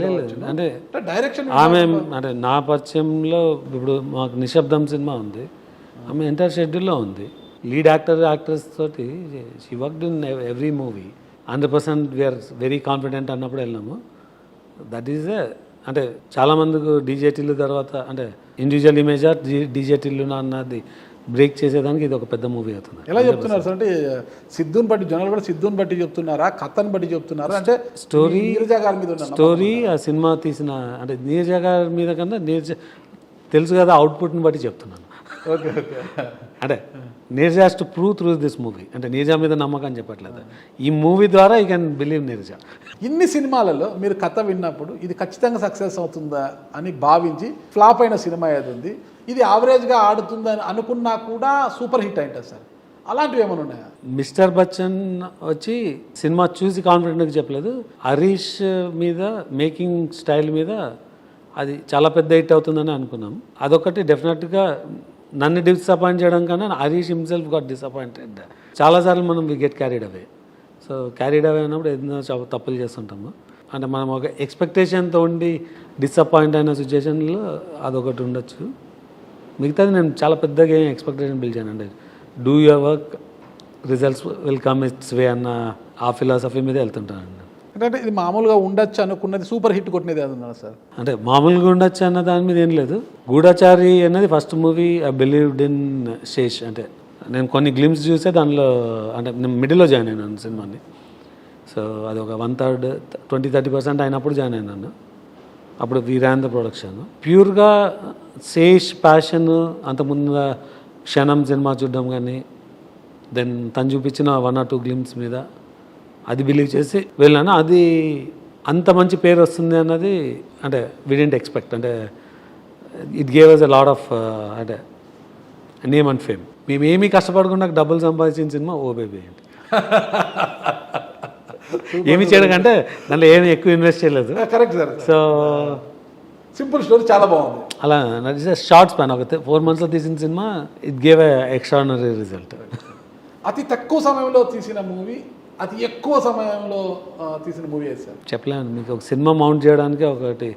అంటే డైరెక్షన్ ఆమె అంటే నా పరిచయంలో ఇప్పుడు మాకు నిశ్శబ్దం సినిమా ఉంది, ఆమె ఎంటైర్ షెడ్యూల్లో ఉంది. లీడ్ యాక్టర్స్ తోటి she worked in every movie. 100% we're very confident అన్నప్పుడు వెళ్ళినాము. దట్ ఈజ్ అంటే చాలామందికి డీజేటీలు తర్వాత అంటే ఇండివిజువల్ ఇమేజ్ డీజేటీలు అన్నది బ్రేక్ చేసేదానికి ఇది ఒక పెద్ద మూవీ అవుతుంది. ఎలా చెప్తున్నారు సార్? అంటే సిద్ధుని బట్టి జనాలు కూడా సిద్ధుని బట్టి చెప్తున్నారా, కథను బట్టి చెప్తున్నారా? అంటే స్టోరీ నీరజ గారి మీద ఉన్న స్టోరీ ఆ సినిమా తీసిన అంటే నీరజ గారి మీద కన్నా తెలుసు కదా, అవుట్పుట్ని బట్టి చెప్తున్నాను. Okay okay. అంటే Neeraja has to prove through this movie. అంటే నీరజ మీద నమ్మకం చెప్పట్లేదు, ఈ మూవీ ద్వారా యూ కెన్ బిలీవ్ నీరజ. ఇన్ని సినిమాలలో మీరు కథ విన్నప్పుడు ఇది ఖచ్చితంగా సక్సెస్ అవుతుందా అని భావించి ఫ్లాప్ అయిన సినిమా ఏది ఉంది, ఇది యావరేజ్గా ఆడుతుందని అనుకున్నా కూడా సూపర్ హిట్ అయింటుంది సార్, అలాంటివి ఏమైనా ఉన్నాయా? మిస్టర్ బచ్చన్ వచ్చి సినిమా చూసి కాన్ఫిడెంట్గా చెప్పలేదు, హరీష్ మీద మేకింగ్ స్టైల్ మీద అది చాలా పెద్ద హిట్ అవుతుందని అనుకున్నాం. అదొకటి డెఫినెట్గా నన్ను డిసప్పాయింట్ చేయడం కన్నా హరీష్ హిమ్సెల్ఫ్ గాట్ డిసప్పాయింటెడ్. చాలాసార్లు మనం we get carried away. So carried away అయినప్పుడు ఏదైనా తప్పులు చేస్తుంటాము. అంటే మనం ఒక ఎక్స్పెక్టేషన్తో ఉండి డిసప్పాయింట్ అయిన సిచ్యువేషన్లో అదొకటి ఉండొచ్చు. మిగతాది నేను చాలా పెద్దగా ఏం ఎక్స్పెక్టేషన్ పిలిచానండి. Do your work, results will come its way అన్న ఆ ఫిలాసఫీ మీద వెళ్తుంటానండి. అంటే ఇది మామూలుగా ఉండొచ్చు అనుకున్నది సూపర్ హిట్ కొట్టినది అన్నారు సార్. అంటే మామూలుగా ఉండొచ్చు అన్న దాని మీద ఏం లేదు. గూఢచారి అనేది first movie I believed in Sesh. అంటే నేను కొన్ని గ్లిమ్స్ చూసే దానిలో అంటే నేను మిడిల్లో జాయిన్ అయినాను సినిమాని. సో అది ఒక 1/3 20-30% అయినప్పుడు జాయిన్ అయినాను. అప్పుడు వీరాంధ్ర ప్రొడక్షన్ ప్యూర్గా శేష్ ప్యాషన్. అంతకుముందు క్షణం సినిమా చూడడం కానీ దెన్ తను చూపించిన 1 or 2 గ్లిమ్స్ మీద అది బిలీవ్ చేసి వెళ్ళాను. అది అంత మంచి పేరు వస్తుంది అన్నది అంటే వి డిడ్ంట్ ఎక్స్పెక్ట్. అంటే it gave us a lot of అంటే నేమ్ అండ్ ఫేమ్. మేము ఏమీ కష్టపడకుండా డబ్బులు సంపాదించిన సినిమా ఓ బేబీ ఏంటి. ఏమి చేయడం అంటే దాంట్లో ఏమి ఎక్కువ ఇన్వెస్ట్ చేయలేదు. Correct sir. So simple story చాలా బాగుంది. అలా షార్ట్ స్పాన్ ఒక 4 monthsలో తీసిన cinema it gave a extraordinary result. అతి తక్కువ సమయంలో తీసిన మూవీ, అతి ఎక్కువ సమయంలో తీసిన మూవీ సార్ చెప్పలేను మీకు. ఒక సినిమా మౌంట్ చేయడానికి ఒకటి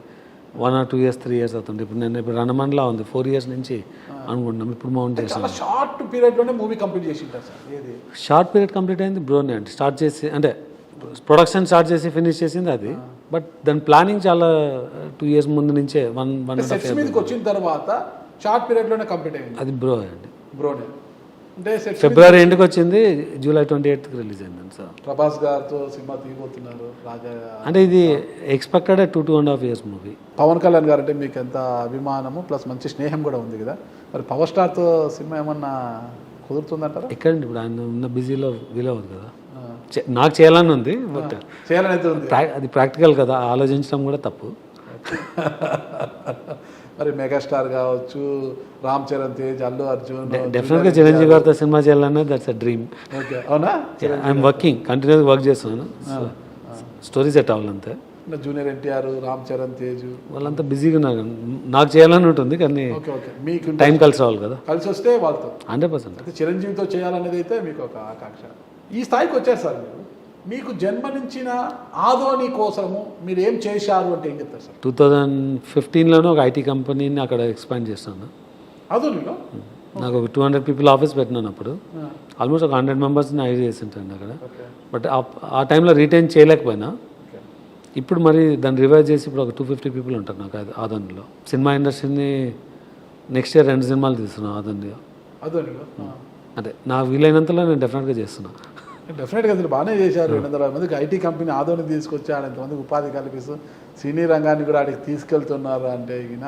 1 or 2 years 3 years అవుతుంది. ఇప్పుడు రణమన్లా ఉంది 4 years నుంచి అనుకుంటున్నాం. ఇప్పుడు మౌంట్ చేసాం. షార్ట్ పీరియడ్లోనే మూవీ కంప్లీట్ చేసి ఉంటారు సార్. ఏది షార్ట్ పీరియడ్ కంప్లీట్ అయింది బ్రోనే. అంటే స్టార్ట్ చేసి అంటే ప్రొడక్షన్ స్టార్ట్ చేసి ఫినిష్ చేసింది అది. బట్ దాని ప్లానింగ్ చాలా 2 years ముందు నుంచే 1.5 years మీదకి వచ్చిన తర్వాత షార్ట్ పీరియడ్లోనే కంప్లీట్ అయింది. అది బ్రో అండి. బ్రోనే అంటే ఫిబ్రవరి ఎండ్కి వచ్చింది, July 28th రిలీజ్ అయింది సార్. ప్రభాస్ గారితో సినిమా తీయబోతున్నారు రాజా. అంటే ఇది expected 2.5 years movie. Pawan Kalyan గారు అంటే మీకు ఎంత అభిమానము ప్లస్ మంచి స్నేహం కూడా ఉంది కదా, మరి పవర్ స్టార్తో సినిమా ఏమన్నా కుదురుతుందంటారా? ఎక్కడండి ఇప్పుడు ఆయన ఉన్న బిజీలో వీలవదు కదా. నాకు చేయాలని ఉంది, బట్ చేయాలని ఉంది. అది ప్రాక్టికల్ కదా, ఆలోచించడం కూడా తప్పు. మరి మెగాస్టార్ కావచ్చు, రామ్ చరణ్ తేజ్, అల్లు అర్జున్, డెఫినెట్గా చిరంజీవి గారితో సినిమా చేయాలనేది దట్స్ అ డ్రీమ్. ఓకే అవునా? ఐఎమ్ వర్కింగ్, కంటిన్యూస్గా వర్క్ చేస్తున్నాను. స్టోరీ సెట్ అవ్వాలంతే. జూనియర్ ఎన్టీఆర్, రామ్ చరణ్ తేజ్ వాళ్ళంతా బిజీగా ఉన్నారు. నాకు చేయాలని ఉంటుంది కానీ మీకు టైం కలిసి రావాలి కదా. కలిసి వస్తే వాళ్ళతో 100%. అయితే చిరంజీవితో చేయాలనేది అయితే మీకు ఒక ఆకాంక్ష. ఈ స్థాయికి వచ్చారు సార్ మీరు. మీకు జన్మనిచ్చిన ఆదోని కోసము మీరు ఏం చేశారు అంటే ఏం చెప్తారు సార్? 2015లోనే ఒక ఐటీ కంపెనీని అక్కడ ఎక్స్పాండ్ చేస్తాను. ఆదోనిలో నాకు ఒక 200 people ఆఫీస్ పెట్టినాను. అప్పుడు ఆల్మోస్ట్ ఒక 100 members-ని హైర్ చేసి ఉంటాను అక్కడ. బట్ ఆ టైంలో రిటైన్ చేయలేకపోయినా ఇప్పుడు మరి దాన్ని రివైవ్ చేసి ఇప్పుడు ఒక 250 people ఉంటారు నాకు ఆదోనిలో. సినిమా ఇండస్ట్రీని నెక్స్ట్ ఇయర్ 2 సినిమాలు తీస్తున్నాను ఆదోనిలో. అంటే నాకు వీలైనంతలో నేను డెఫినెట్గా చేస్తున్నాను. డెఫినెట్గా అసలు బాగానే చేశారు. 200 మందికి ఐటీ కంపెనీ ఆదోని తీసుకొచ్చి ఎంతమందికి ఉపాధి కల్పిస్తూ సినీ రంగాన్ని కూడా ఆడికి తీసుకెళ్తున్నారు అంటే ఈయన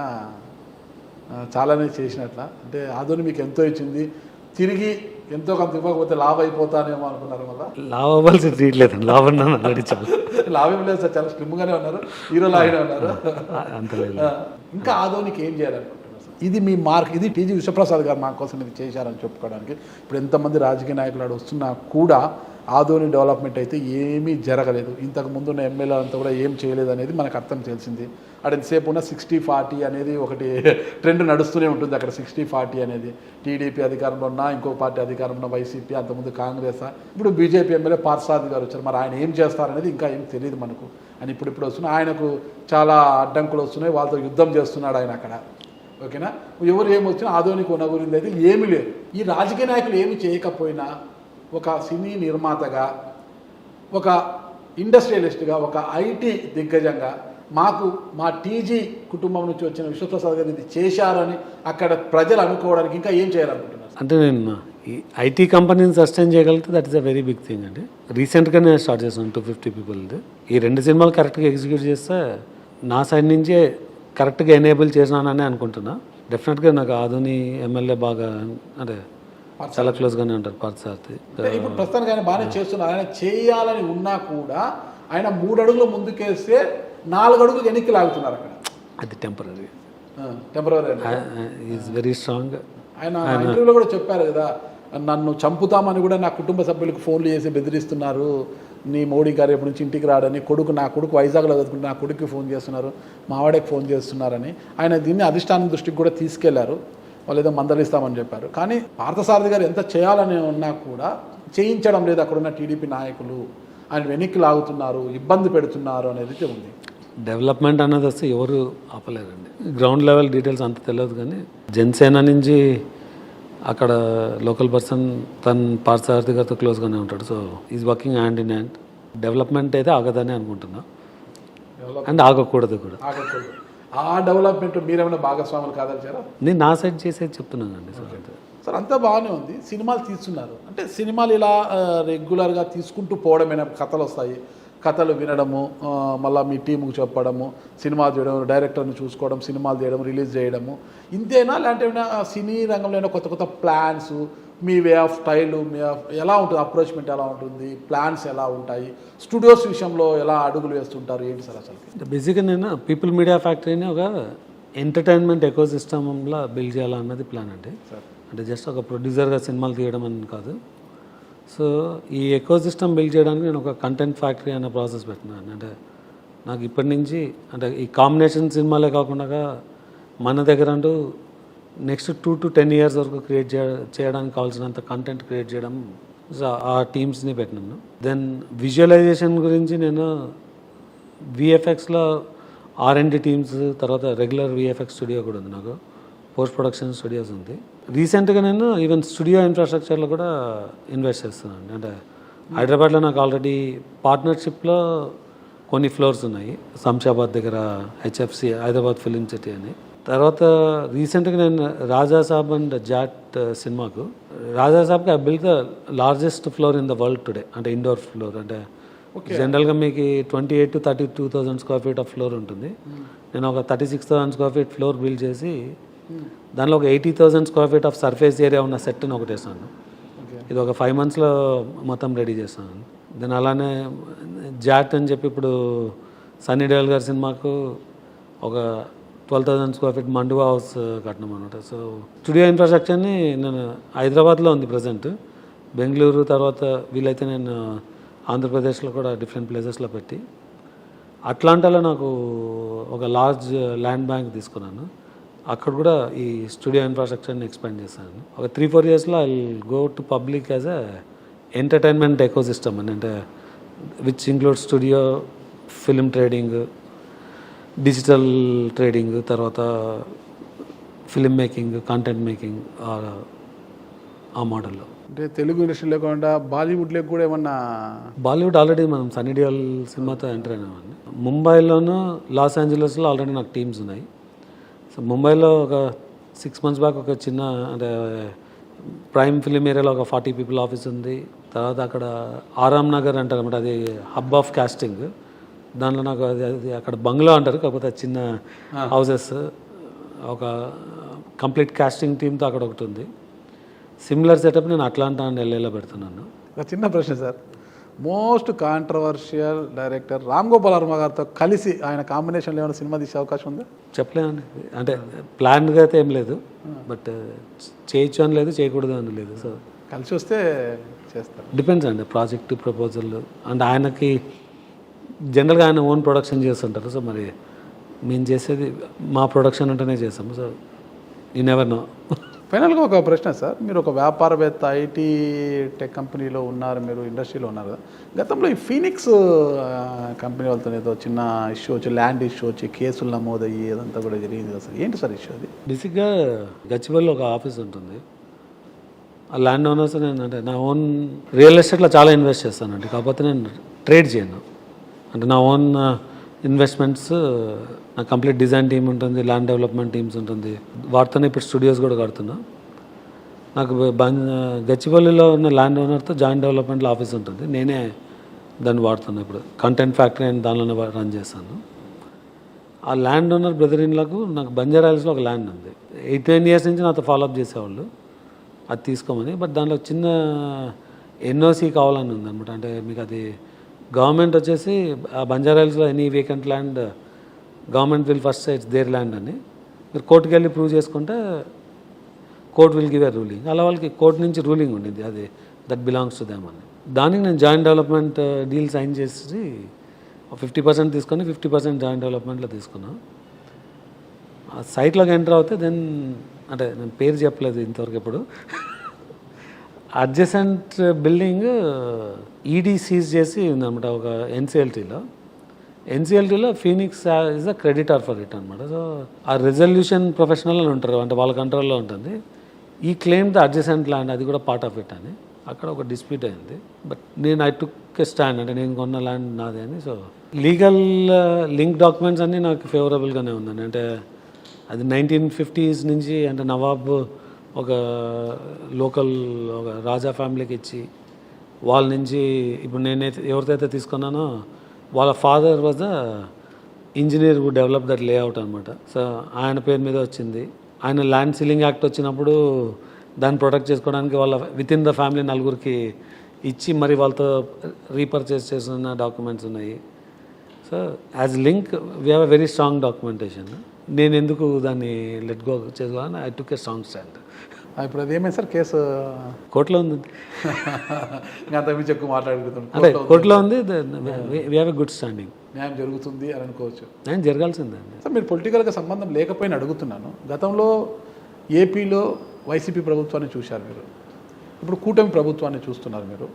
చాలానే చేసినట్ల. అంటే ఆదోని మీకు ఎంతో ఇచ్చింది, తిరిగి ఎంతో కొంత ఇవ్వకపోతే లాభ అయిపోతానేమో అనుకున్నారు మళ్ళీ. లావ్ అవ్వాల్సి తీయట్లేదండి, లావ్ అన్నాను ఆల్రెడీ చాలా. లాభం లేదు సార్, చాలా స్లిమ్గానే ఉన్నారు, హీరో లాగానే ఉన్నారు. అంత లేదు. ఇంకా ఆదోనికి ఏం చేయాలనుకుంటున్నారు సార్? ఇది మీ మార్క్, ఇది టీజీ విశ్వప్రసాద్ గారు మా కోసం ఇది చేశారని చెప్పుకోవడానికి. ఇప్పుడు ఎంతమంది రాజకీయ నాయకులు ఆడ వస్తున్నా కూడా ఆదోని డెవలప్మెంట్ అయితే ఏమీ జరగలేదు. ఇంతకు ముందు ఉన్న ఎమ్మెల్యే అంతా కూడా ఏం చేయలేదు అనేది మనకు అర్థం తెలిసింది. అక్కడ ఎంతసేపు ఉన్న 60-40 అనేది ఒకటి ట్రెండ్ నడుస్తూనే ఉంటుంది అక్కడ. 60-40 అనేది టీడీపీ అధికారంలో ఉన్నా, ఇంకో పార్టీ అధికారంలో ఉన్న వైసీపీ, అంతకుముందు కాంగ్రెస్, ఇప్పుడు బీజేపీ ఎమ్మెల్యే పార్థసారథి గారు వచ్చారు. మరి ఆయన ఏం చేస్తారనేది ఇంకా ఏం తెలియదు మనకు. అని ఇప్పుడు వస్తున్నాయి, ఆయనకు చాలా అడ్డంకులు వస్తున్నాయి, వాళ్ళతో యుద్ధం చేస్తున్నాడు ఆయన అక్కడ. ఓకేనా, ఎవరు ఏమొచ్చినా ఆదోనికి ఉన్న గురించి అయితే ఏమీ లేదు. ఈ రాజకీయ నాయకులు ఏమి చేయకపోయినా ఒక సినీ నిర్మాతగా, ఒక ఇండస్ట్రియలిస్ట్గా, ఒక ఐటీ దిగ్గజంగా మాకు మా టీజీ కుటుంబం నుంచి వచ్చిన విశ్వప్రసాద్ గారు ఇది చేశారని అక్కడ ప్రజలు అనుకోవడానికి ఇంకా ఏం చేయాలనుకుంటున్నారు? అంటే నేను ఈ ఐటీ కంపెనీని సస్టైన్ చేయగలిగితే that is a very big thing అండి. రీసెంట్గా నేను స్టార్ట్ చేశాను 250 పీపుల్ది. ఈ 2 సినిమాలు కరెక్ట్గా ఎగ్జిక్యూట్ చేస్తే నా సైడ్ నుంచే కరెక్ట్గా ఎనేబుల్ చేసినానని అనుకుంటున్నా. డెఫినెట్గా నాకు ఆదోని ఎమ్మెల్యే బాగా అంటే చాలా క్లోజ్గానే ఉంటారు పార్థసారథి. ఇప్పుడు ప్రస్తుతానికి ఆయన బాగానే చేస్తున్నారు. ఆయన చేయాలని ఉన్నా కూడా ఆయన 3 అడుగులు ముందుకేస్తే 4 అడుగులు వెనక్కి లాగుతున్నారు అక్కడ. అది టెంపరీ ఈజ్ వెరీ స్ట్రాంగ్. ఆయన ఇంటర్వ్యూలో కూడా చెప్పారు కదా, నన్ను చంపుతామని కూడా నా కుటుంబ సభ్యులకు ఫోన్లు చేసి బెదిరిస్తున్నారు, నీ మోడీ గారు ఎప్పటి నుంచి ఇంటికి రాడని. నా కొడుకు వైజాగ్లో చదువుకుంటే నా కొడుకుకి ఫోన్ చేస్తున్నారు, మావాడికి ఫోన్ చేస్తున్నారని ఆయన దీన్ని అధిష్టానం దృష్టికి కూడా తీసుకెళ్లారు. వాళ్ళు ఏదో మందలిస్తామని చెప్పారు. కానీ పార్థసారథి గారు ఎంత చేయాలని ఉన్నా కూడా చేయించడం లేదు. అక్కడున్న టీడీపీ నాయకులు ఆయన వెనక్కి లాగుతున్నారు, ఇబ్బంది పెడుతున్నారు అనేది ఉంది. డెవలప్మెంట్ అన్నది వస్తే ఎవరు ఆపలేరండి. గ్రౌండ్ లెవెల్ డీటెయిల్స్ అంత తెలియదు, కానీ జనసేన నుంచి అక్కడ లోకల్ పర్సన్ తను పార్థసారథి గారితో క్లోజ్గానే ఉంటాడు. So is working hand in hand. Development అయితే ఆగదని అనుకుంటున్నా, అండ్ ఆగకూడదు కూడా. ఆ డెవలప్మెంట్ మీరేమైనా భాగస్వాములు కాదలిచారా? నేను నా సైడ్ చేసేది చెప్తున్నానండి సార్. అంతా బాగానే ఉంది, సినిమాలు తీస్తున్నారు అంటే సినిమాలు ఇలా రెగ్యులర్గా తీసుకుంటూ పోవడమైనా కథలు వస్తాయి, కథలు వినడము, మళ్ళీ మీ టీముకు చెప్పడము, సినిమా చేయడం, డైరెక్టర్ని చూసుకోవడం, సినిమాలు చేయడం, రిలీజ్ చేయడము, ఇంతేనా? లేదంటే ఏమైనా సినీ రంగంలో కొత్త కొత్త ప్లాన్స్, మీ వే ఆఫ్ స్టైల్, మీ ఎలా ఉంటుంది, అప్రోచ్మెంట్ ఎలా ఉంటుంది, ప్లాన్స్ ఎలా ఉంటాయి, స్టూడియోస్ విషయంలో ఎలా అడుగులు వేస్తుంటారు, ఏంటి సార్ అసలు? బేసిక్గా నేను పీపుల్ మీడియా ఫ్యాక్టరీని ఒక ఎంటర్టైన్మెంట్ ఎకో సిస్టమ్లా బిల్డ్ చేయాలన్నది ప్లాన్ అండి. అంటే జస్ట్ ఒక ప్రొడ్యూసర్గా సినిమాలు తీయడం అని కాదు. సో ఈ ఎకో సిస్టమ్ బిల్డ్ చేయడానికి నేను ఒక కంటెంట్ ఫ్యాక్టరీ అనే ప్రాసెస్ పెట్టినాను. అంటే నాకు ఇప్పటి నుంచి అంటే ఈ కాంబినేషన్ సినిమాలే కాకుండా మన దగ్గర అంటూ నెక్స్ట్ 2 to 10 years వరకు క్రియేట్ చేయడానికి కావాల్సినంత కంటెంట్ క్రియేట్ చేయడం, ఆ టీమ్స్ని పెట్టినాను. దెన్ విజువలైజేషన్ గురించి నేను విఎఫ్ఎక్స్లో R&D టీమ్స్, తర్వాత రెగ్యులర్ విఎఫ్ఎక్స్ స్టూడియో కూడా ఉంది, నాకు పోస్ట్ ప్రొడక్షన్ స్టూడియోస్ ఉంది. రీసెంట్గా నేను ఈవెన్ స్టూడియో ఇన్ఫ్రాస్ట్రక్చర్లో కూడా ఇన్వెస్ట్ చేస్తున్నాను. అంటే హైదరాబాద్లో నాకు ఆల్రెడీ పార్ట్నర్షిప్లో కొన్ని ఫ్లోర్స్ ఉన్నాయి. శంషాబాద్ దగ్గర HFC హైదరాబాద్ ఫిలిం సిటీ అని. తర్వాత రీసెంట్గా నేను రాజా సాబ్ అండ్ జాట్ సినిమాకు, రాజా సాబ్కి I build the largest floor in the world today. అంటే ఇండోర్ ఫ్లోర్. అంటే జనరల్గా మీకు 28 to 32,000 square feet of floor ఉంటుంది. నేను ఒక 36,000 square feet ఫ్లోర్ బిల్డ్ చేసి దానిలో ఒక 80,000 square feet of surface area ఉన్న సెట్ని ఒకటి వేసాను. ఇది ఒక 5 monthsలో మొత్తం రెడీ చేస్తాను. దెన్ అలానే జాట్ అని చెప్పి ఇప్పుడు సన్నీ దేవల్ గారి సినిమాకు ఒక 12,000 square feet మండువా హౌస్ కట్టినాం అనమాట. సో స్టూడియో ఇన్ఫ్రాస్ట్రక్చర్ని నేను హైదరాబాద్లో ఉంది ప్రజెంట్, బెంగళూరు, తర్వాత వీలైతే నేను ఆంధ్రప్రదేశ్లో కూడా డిఫరెంట్ ప్లేసెస్లో పెట్టి, అట్లాంటాలో నాకు ఒక లార్జ్ ల్యాండ్ బ్యాంక్ తీసుకున్నాను. అక్కడ కూడా ఈ స్టూడియో ఇన్ఫ్రాస్ట్రక్చర్ని ఎక్స్పాండ్ చేశాను. ఒక 3-4 yearsలో I will go to public as a entertainment ecosystem అని. అంటే which include studio, film trading, digital trading, తర్వాత ఫిల్మ్ మేకింగ్, కంటెంట్ మేకింగ్, ఆ మోడల్లో. అంటే తెలుగు ఇండస్ట్రీ లేకుండా బాలీవుడ్లో కూడా ఏమన్నా? బాలీవుడ్ ఆల్రెడీ మనం సన్నీ డియోల్ సినిమాతో ఎంటర్ అయినామండి. ముంబైలోను లాస్ ఏంజలస్లో ఆల్రెడీ నాకు టీమ్స్ ఉన్నాయి. సో ముంబైలో ఒక 6 months బ్యాక్ ఒక చిన్న అంటే ప్రైమ్ ఫిలిం ఏరియాలో ఒక 40 people ఆఫీస్ ఉంది. తర్వాత అక్కడ ఆరామ్ నగర్ అంటారు అనమాట, అది హబ్ ఆఫ్ కాస్టింగ్. దాంట్లో నాకు అది అక్కడ బంగ్లా అంటారు, కాకపోతే చిన్న హౌసెస్, ఒక కంప్లీట్ కాస్టింగ్ టీమ్తో అక్కడ ఒకటి ఉంది. సిమిలర్ సెటప్ నేను అట్లాంటా అండ్ ఎల్ఏలో పెడుతున్నాను. ఒక చిన్న ప్రశ్న sir, most controversial director Ram Gopal Varma గారితో కలిసి ఆయన కాంబినేషన్లో ఏమైనా సినిమా తీసే అవకాశం ఉందా? చెప్పలేదండి, అంటే ప్లాన్గా అయితే ఏం లేదు, బట్ చేయొచ్చు అని లేదు, చేయకూడదు అని లేదు. సో కలిసి వస్తే చేస్తారు. డిపెండ్స్ అండి, ప్రాజెక్ట్ ప్రపోజల్ అండ్ ఆయనకి జనరల్గా ఆయన ఓన్ ప్రొడక్షన్ చేస్తుంటారు. సో మరి మేము చేసేది మా ప్రొడక్షన్ ఉంటేనే చేస్తాము. So you never know. ఫైనల్గా ఒక ప్రశ్న సార్, మీరు ఒక వ్యాపారవేత్త, ఐటీ టెక్ కంపెనీలో ఉన్నారు, మీరు ఇండస్ట్రీలో ఉన్నారు కదా. గతంలో ఈ ఫీనిక్స్ కంపెనీ వాళ్ళతో ఏదో చిన్న ఇష్యూ వచ్చి, ల్యాండ్ ఇష్యూ వచ్చి కేసులు నమోదయ్యి అదంతా కూడా జరిగింది కదా సార్, ఏంటి సార్ ఇష్యూ అది? బేసిక్గా గచ్చిబౌలిలో ఒక ఆఫీస్ ఉంటుంది. ఆ ల్యాండ్ ఓనర్స్ నేను అంటే నా ఓన్ రియల్ ఎస్టేట్లో చాలా ఇన్వెస్ట్ చేస్తానండి, కాకపోతే నేను ట్రేడ్ చేయను. అంటే నా ఓన్ ఇన్వెస్ట్మెంట్స్, నా కంప్లీట్ డిజైన్ టీమ్ ఉంటుంది, ల్యాండ్ డెవలప్మెంట్ టీమ్స్ ఉంటుంది, వాటితోనే ఇప్పుడు స్టూడియోస్ కూడా కడుతున్నా. నాకు గచ్చిబౌలిలో ఉన్న ల్యాండ్ ఓనర్తో జాయింట్ డెవలప్మెంట్లో ఆఫీస్ ఉంటుంది, నేనే దాన్ని వాడుతున్నాను. ఇప్పుడు కంటెంట్ ఫ్యాక్టరీ అని దానిలోనే రన్ చేస్తాను. ఆ ల్యాండ్ ఓనర్ బ్రదర్ ఇన్లకు నాకు బంజారాహిల్స్లో ఒక ల్యాండ్ ఉంది. 8-9 years నుంచి నాతో ఫాలోఅప్ చేసేవాళ్ళు అది తీసుకోమని. బట్ దాంట్లో చిన్న ఎన్ఓసి కావాలని ఉంది అనమాట. అంటే మీకు అది గవర్నమెంట్ వచ్చేసి ఆ బంజారాహిల్స్లో any vacant land government will first say it's their land అని మీరు కోర్టుకి వెళ్ళి ప్రూవ్ చేసుకుంటే court will give a ruling. అలా వాళ్ళకి కోర్టు నుంచి రూలింగ్ ఉండింది, అది దట్ బిలాంగ్స్ టు దెమ్ అని. దానికి నేను జాయింట్ డెవలప్మెంట్ డీల్ సైన్ చేసి 50% తీసుకొని 50% జాయింట్ డెవలప్మెంట్లో తీసుకున్నా. ఆ సైట్లోకి ఎంటర్ అవుతే దెన్ అంటే నేను పేరు చెప్పలేదు ఇంతవరకు ఎప్పుడు. అడ్జసెంట్ బిల్డింగ్ ఈడీ సీజ్ చేసి ఉందన్నమాట ఒక ఎన్సిఎల్టీలో Phoenix is a creditor for it అనమాట. సో ఆ రెజల్యూషన్ ప్రొఫెషనల్ అని ఉంటారు, అంటే వాళ్ళ కంట్రోల్లో ఉంటుంది. ఈ క్లెయిమ్ ద అడ్జసెంట్ ల్యాండ్, అది కూడా పార్ట్ ఆఫ్ ఇట్ అని అక్కడ ఒక డిస్ప్యూట్ అయింది. బట్ నేను ఐ టుక్ ఎ స్టాండ్, అంటే నేను కొన్న ల్యాండ్ నాదే అని. సో లీగల్ లింక్ డాక్యుమెంట్స్ అన్నీ నాకు ఫేవరబుల్గానే ఉందండి. అంటే అది 1950s నుంచి, అంటే నవాబ్ ఒక లోకల్ ఒక రాజా ఫ్యామిలీకి ఇచ్చి వాళ్ళ నుంచి ఇప్పుడు నేనైతే ఎవరితో తీసుకున్నానో వాళ్ళ father was the engineer who develop that layout అనమాట. సో ఆయన పేరు మీద వచ్చింది. ఆయన ల్యాండ్ సీలింగ్ యాక్ట్ వచ్చినప్పుడు దాన్ని ప్రొటెక్ట్ చేసుకోవడానికి వాళ్ళ విత్ ఇన్ ద ఫ్యామిలీ 4 ఇచ్చి మరి వాళ్ళతో రీపర్చేస్ చేసిన డాక్యుమెంట్స్ ఉన్నాయి. So as link we have a very strong documentation. నేను ఎందుకు దాన్ని లెట్ గో చేసుకోవాలని I took a strong stand. ఇప్పుడు అది ఏమైంది సార్, కేసు కోర్టులో ఉంది. ఇంకా అంతకుమించి ఎక్కువ మాట్లాడుకుంటున్నాం. అంటే కోర్టులో ఉంది, we have a good standing. న్యాయం జరుగుతుంది అని అనుకోవచ్చు. న్యాయం జరగాల్సిందండి. సార్ మీరు పొలిటికల్గా సంబంధం లేకపోయినా అడుగుతున్నాను, గతంలో ఏపీలో వైసీపీ ప్రభుత్వాన్ని చూశారు మీరు, ఇప్పుడు కూటమి ప్రభుత్వాన్ని చూస్తున్నారు మీరు.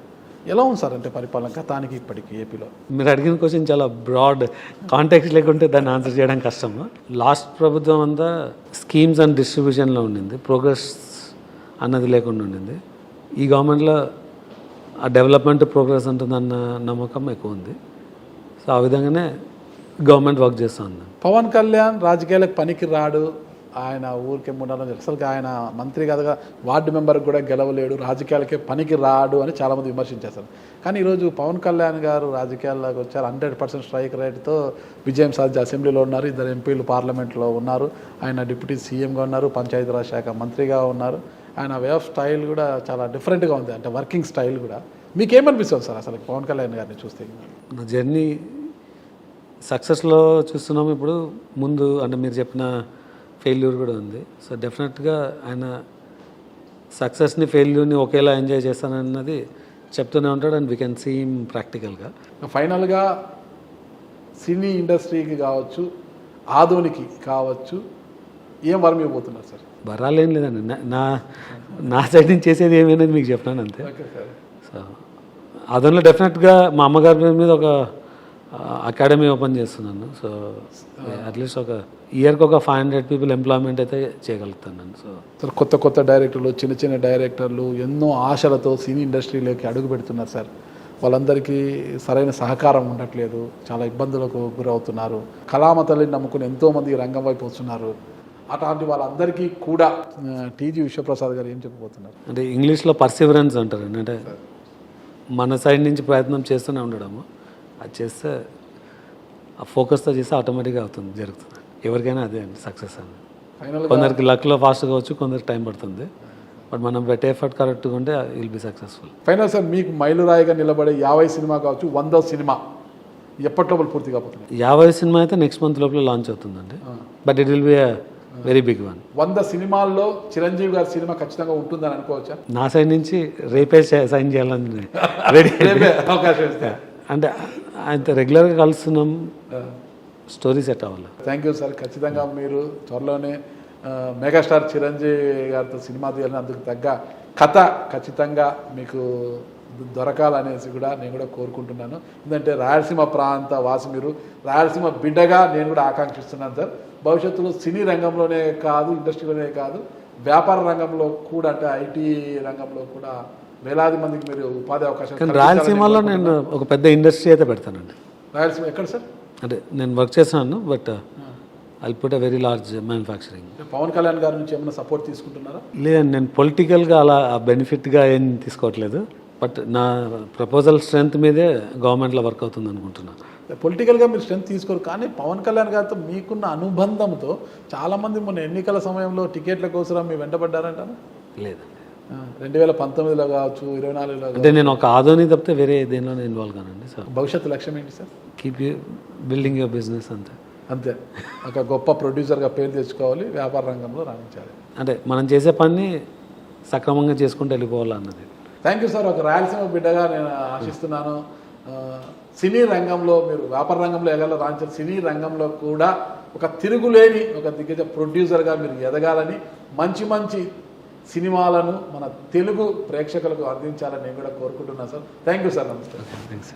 ఎలా ఉంది సార్ అంటే పరిపాలన గతానికి ఇప్పటికీ ఏపీలో? మీరు అడిగిన క్వశ్చన్ చాలా బ్రాడ్, కాంటాక్ట్స్ లేకుంటే దాన్ని ఆన్సర్ చేయడం కష్టం. లాస్ట్ ప్రభుత్వం అంతా స్కీమ్స్ అండ్ డిస్ట్రిబ్యూషన్లో ఉండింది, ప్రోగ్రెస్ అన్నది లేకుండా ఉండింది. ఈ గవర్నమెంట్లో ఆ డెవలప్మెంట్ ప్రోగ్రెస్ ఉంటుందన్న నమ్మకం ఎక్కువ ఉంది. సో ఆ విధంగానే గవర్నమెంట్ వర్క్ చేస్తూ ఉంది. పవన్ కళ్యాణ్ రాజకీయాలకు పనికి రాడు, ఆయన ఊరికే 3 నెలలు అసలు ఆయన మంత్రి కాదుగా, వార్డు మెంబర్కి కూడా గెలవలేడు, రాజకీయాలకే పనికి రాడు అని చాలామంది విమర్శించేస్తారు. కానీ ఈరోజు పవన్ కళ్యాణ్ గారు రాజకీయాల్లోకి వచ్చారు, 100% స్ట్రైక్ రేట్తో విజయం సాధించి అసెంబ్లీలో ఉన్నారు, 2 ఎంపీలు పార్లమెంట్లో ఉన్నారు, ఆయన డిప్యూటీ సీఎంగా ఉన్నారు, పంచాయతీరాజ్ శాఖ మంత్రిగా ఉన్నారు. ఆయన వే ఆఫ్ స్టైల్ కూడా చాలా డిఫరెంట్గా ఉంది, అంటే వర్కింగ్ స్టైల్ కూడా. మీకేమనిపిస్తుంది సార్ అసలు పవన్ కళ్యాణ్ గారిని చూస్తే? నా జర్నీ సక్సెస్లో చూస్తున్నాము ఇప్పుడు, ముందు అంటే మీరు చెప్పిన ఫెయిల్యూర్ కూడా ఉంది. సో డెఫినెట్గా ఆయన సక్సెస్ని ఫెయిల్యూర్ని ఒకేలా ఎంజాయ్ చేస్తానన్నది చెప్తూనే ఉంటాడు, and we can see him ప్రాక్టికల్గా. ఫైనల్గా సినీ ఇండస్ట్రీకి కావచ్చు, ఆధునికి కావచ్చు, ఏం వరం ఇవ్వబోతున్నారు సార్? వరాలేం లేదండి, నా సైడ్ నుంచి చేసేది ఏమైనది మీకు చెప్పినాను అంతే. సో అదనలో డెఫినెట్గా మా అమ్మగారి మీద ఒక అకాడమీ ఓపెన్ చేస్తున్నాను. సో అట్లీస్ట్ ఒక ఇయర్కి ఒక 500 people ఎంప్లాయ్మెంట్ అయితే చేయగలుగుతాను. సో కొత్త డైరెక్టర్లు, చిన్న డైరెక్టర్లు ఎన్నో ఆశలతో సినీ ఇండస్ట్రీలోకి అడుగు పెడుతున్నారు సార్. వాళ్ళందరికీ సరైన సహకారం ఉండట్లేదు, చాలా ఇబ్బందులకు గురవుతున్నారు. కళామతల్ని నమ్ముకుని ఎంతోమంది రంగం వైపు వస్తున్నారు. అట్లాంటి వాళ్ళందరికీ కూడా టీజీ విశ్వప్రసాద్ గారు ఏం చెప్పబోతున్నారు? అంటే ఇంగ్లీష్లో పర్సివరెన్స్ అంటారండి, అంటే మన సైడ్ నుంచి ప్రయత్నం చేస్తూనే ఉండడము. అది చేస్తే ఆ ఫోకస్తో చేస్తే ఆటోమేటిక్గా అవుతుంది, జరుగుతుంది. ఎవరికైనా అదే అండి సక్సెస్ అని. కొందరికి లక్లో ఫాస్ట్గా వచ్చు, కొందరికి టైం పడుతుంది. బట్ మనం పెట్టే ఎఫర్ట్ కరెక్ట్గా ఉంటే will be successful. Final sir, మీకు మైలురాయిగా నిలబడే 50 సినిమా కావచ్చు, 100 సినిమా ఎప్పటి లోపల పూర్తి కాబోతుంది? 50 సినిమా అయితే నెక్స్ట్ మంత్ లోపల లాంచ్ అవుతుందండి, but it will be a very big one. 100 సినిమాల్లో చిరంజీవి గారి సినిమా ఖచ్చితంగా ఉంటుందని అనుకోవచ్చా? నా సైడ్ నుంచి రేపే సైన్ చేయాలని రెడీ. అవకాశం ఇస్తే అంటే ఆయనతో రెగ్యులర్గా కలుస్తున్నాం, స్టోరీ సెట్ అవ్వాలి. Thank you sir. ఖచ్చితంగా మీరు త్వరలోనే మెగాస్టార్ చిరంజీవి గారితో సినిమా తీయాలని, అందుకు తగ్గ కథ ఖచ్చితంగా మీకు దొరకాలనేసి కూడా నేను కూడా కోరుకుంటున్నాను. ఎందుకంటే రాయలసీమ ప్రాంత వాసి మీరు, రాయలసీమ బిడ్డగా నేను కూడా ఆకాంక్షిస్తున్నాను సార్. భవిష్యత్తులో సినీ రంగంలోనే కాదు, ఇండస్ట్రీలోనే కాదు, వ్యాపార రంగంలో కూడా, అంటే ఐటీ రంగంలో కూడా వేలాది మందికి మీరు ఉపాధి అవకాశాలు. కానీ రాయలసీమలో నేను ఒక పెద్ద ఇండస్ట్రీ అయితే పెడతానండి. రాయలసీమ ఎక్కడ సార్? అంటే నేను వర్క్ చేస్తున్నాను, but I'll put a very large manufacturing. Pawan Kalyan గారి నుంచి ఏమైనా సపోర్ట్ తీసుకుంటున్నారా? లేదండి, నేను పొలిటికల్గా అలా బెనిఫిట్గా ఏం తీసుకోవట్లేదు, బట్ నా ప్రపోజల్ స్ట్రెంత్ మీదే గవర్నమెంట్లో వర్క్ అవుతుంది అనుకుంటున్నాను. పొలిటికల్గా మీరు స్ట్రెంత్ తీసుకోరు, కానీ పవన్ కళ్యాణ్ గారితో మీకున్న అనుబంధంతో చాలామంది మొన్న ఎన్నికల సమయంలో టికెట్ల కోసం మీ వెంటబడ్డారంటారు. లేదండి, 2019లో కావచ్చు, 24లో అంటే నేను ఒక ఆదోని తప్పితే వేరే దేనిలో ఇన్వాల్వ్ కానండి సార్. భవిష్యత్తు లక్ష్యం ఏంటి sir? Keep you building your business అంతే. అంతే, ఒక గొప్ప ప్రొడ్యూసర్గా పేరు తెచ్చుకోవాలి, వ్యాపార రంగంలో రాణించాలి. అంటే మనం చేసే పని సక్రమంగా చేసుకుంటూ వెళ్ళిపోవాలి అన్నది. Thank you sir. ఒక రాయలసీమ బిడ్డగా నేను ఆశిస్తున్నాను. సినీ రంగంలో మీరు వ్యాపార రంగంలో ఎగల రాణించారు, సినీ రంగంలో కూడా ఒక తిరుగులేని ఒక దిగ్గజ ప్రొడ్యూసర్గా మీరు ఎదగాలని, మంచి మంచి సినిమాలను మన తెలుగు ప్రేక్షకులకు అందించాలని నేను కూడా కోరుకుంటున్నాను సార్. Thank you sir. నమస్తే. థ్యాంక్స్.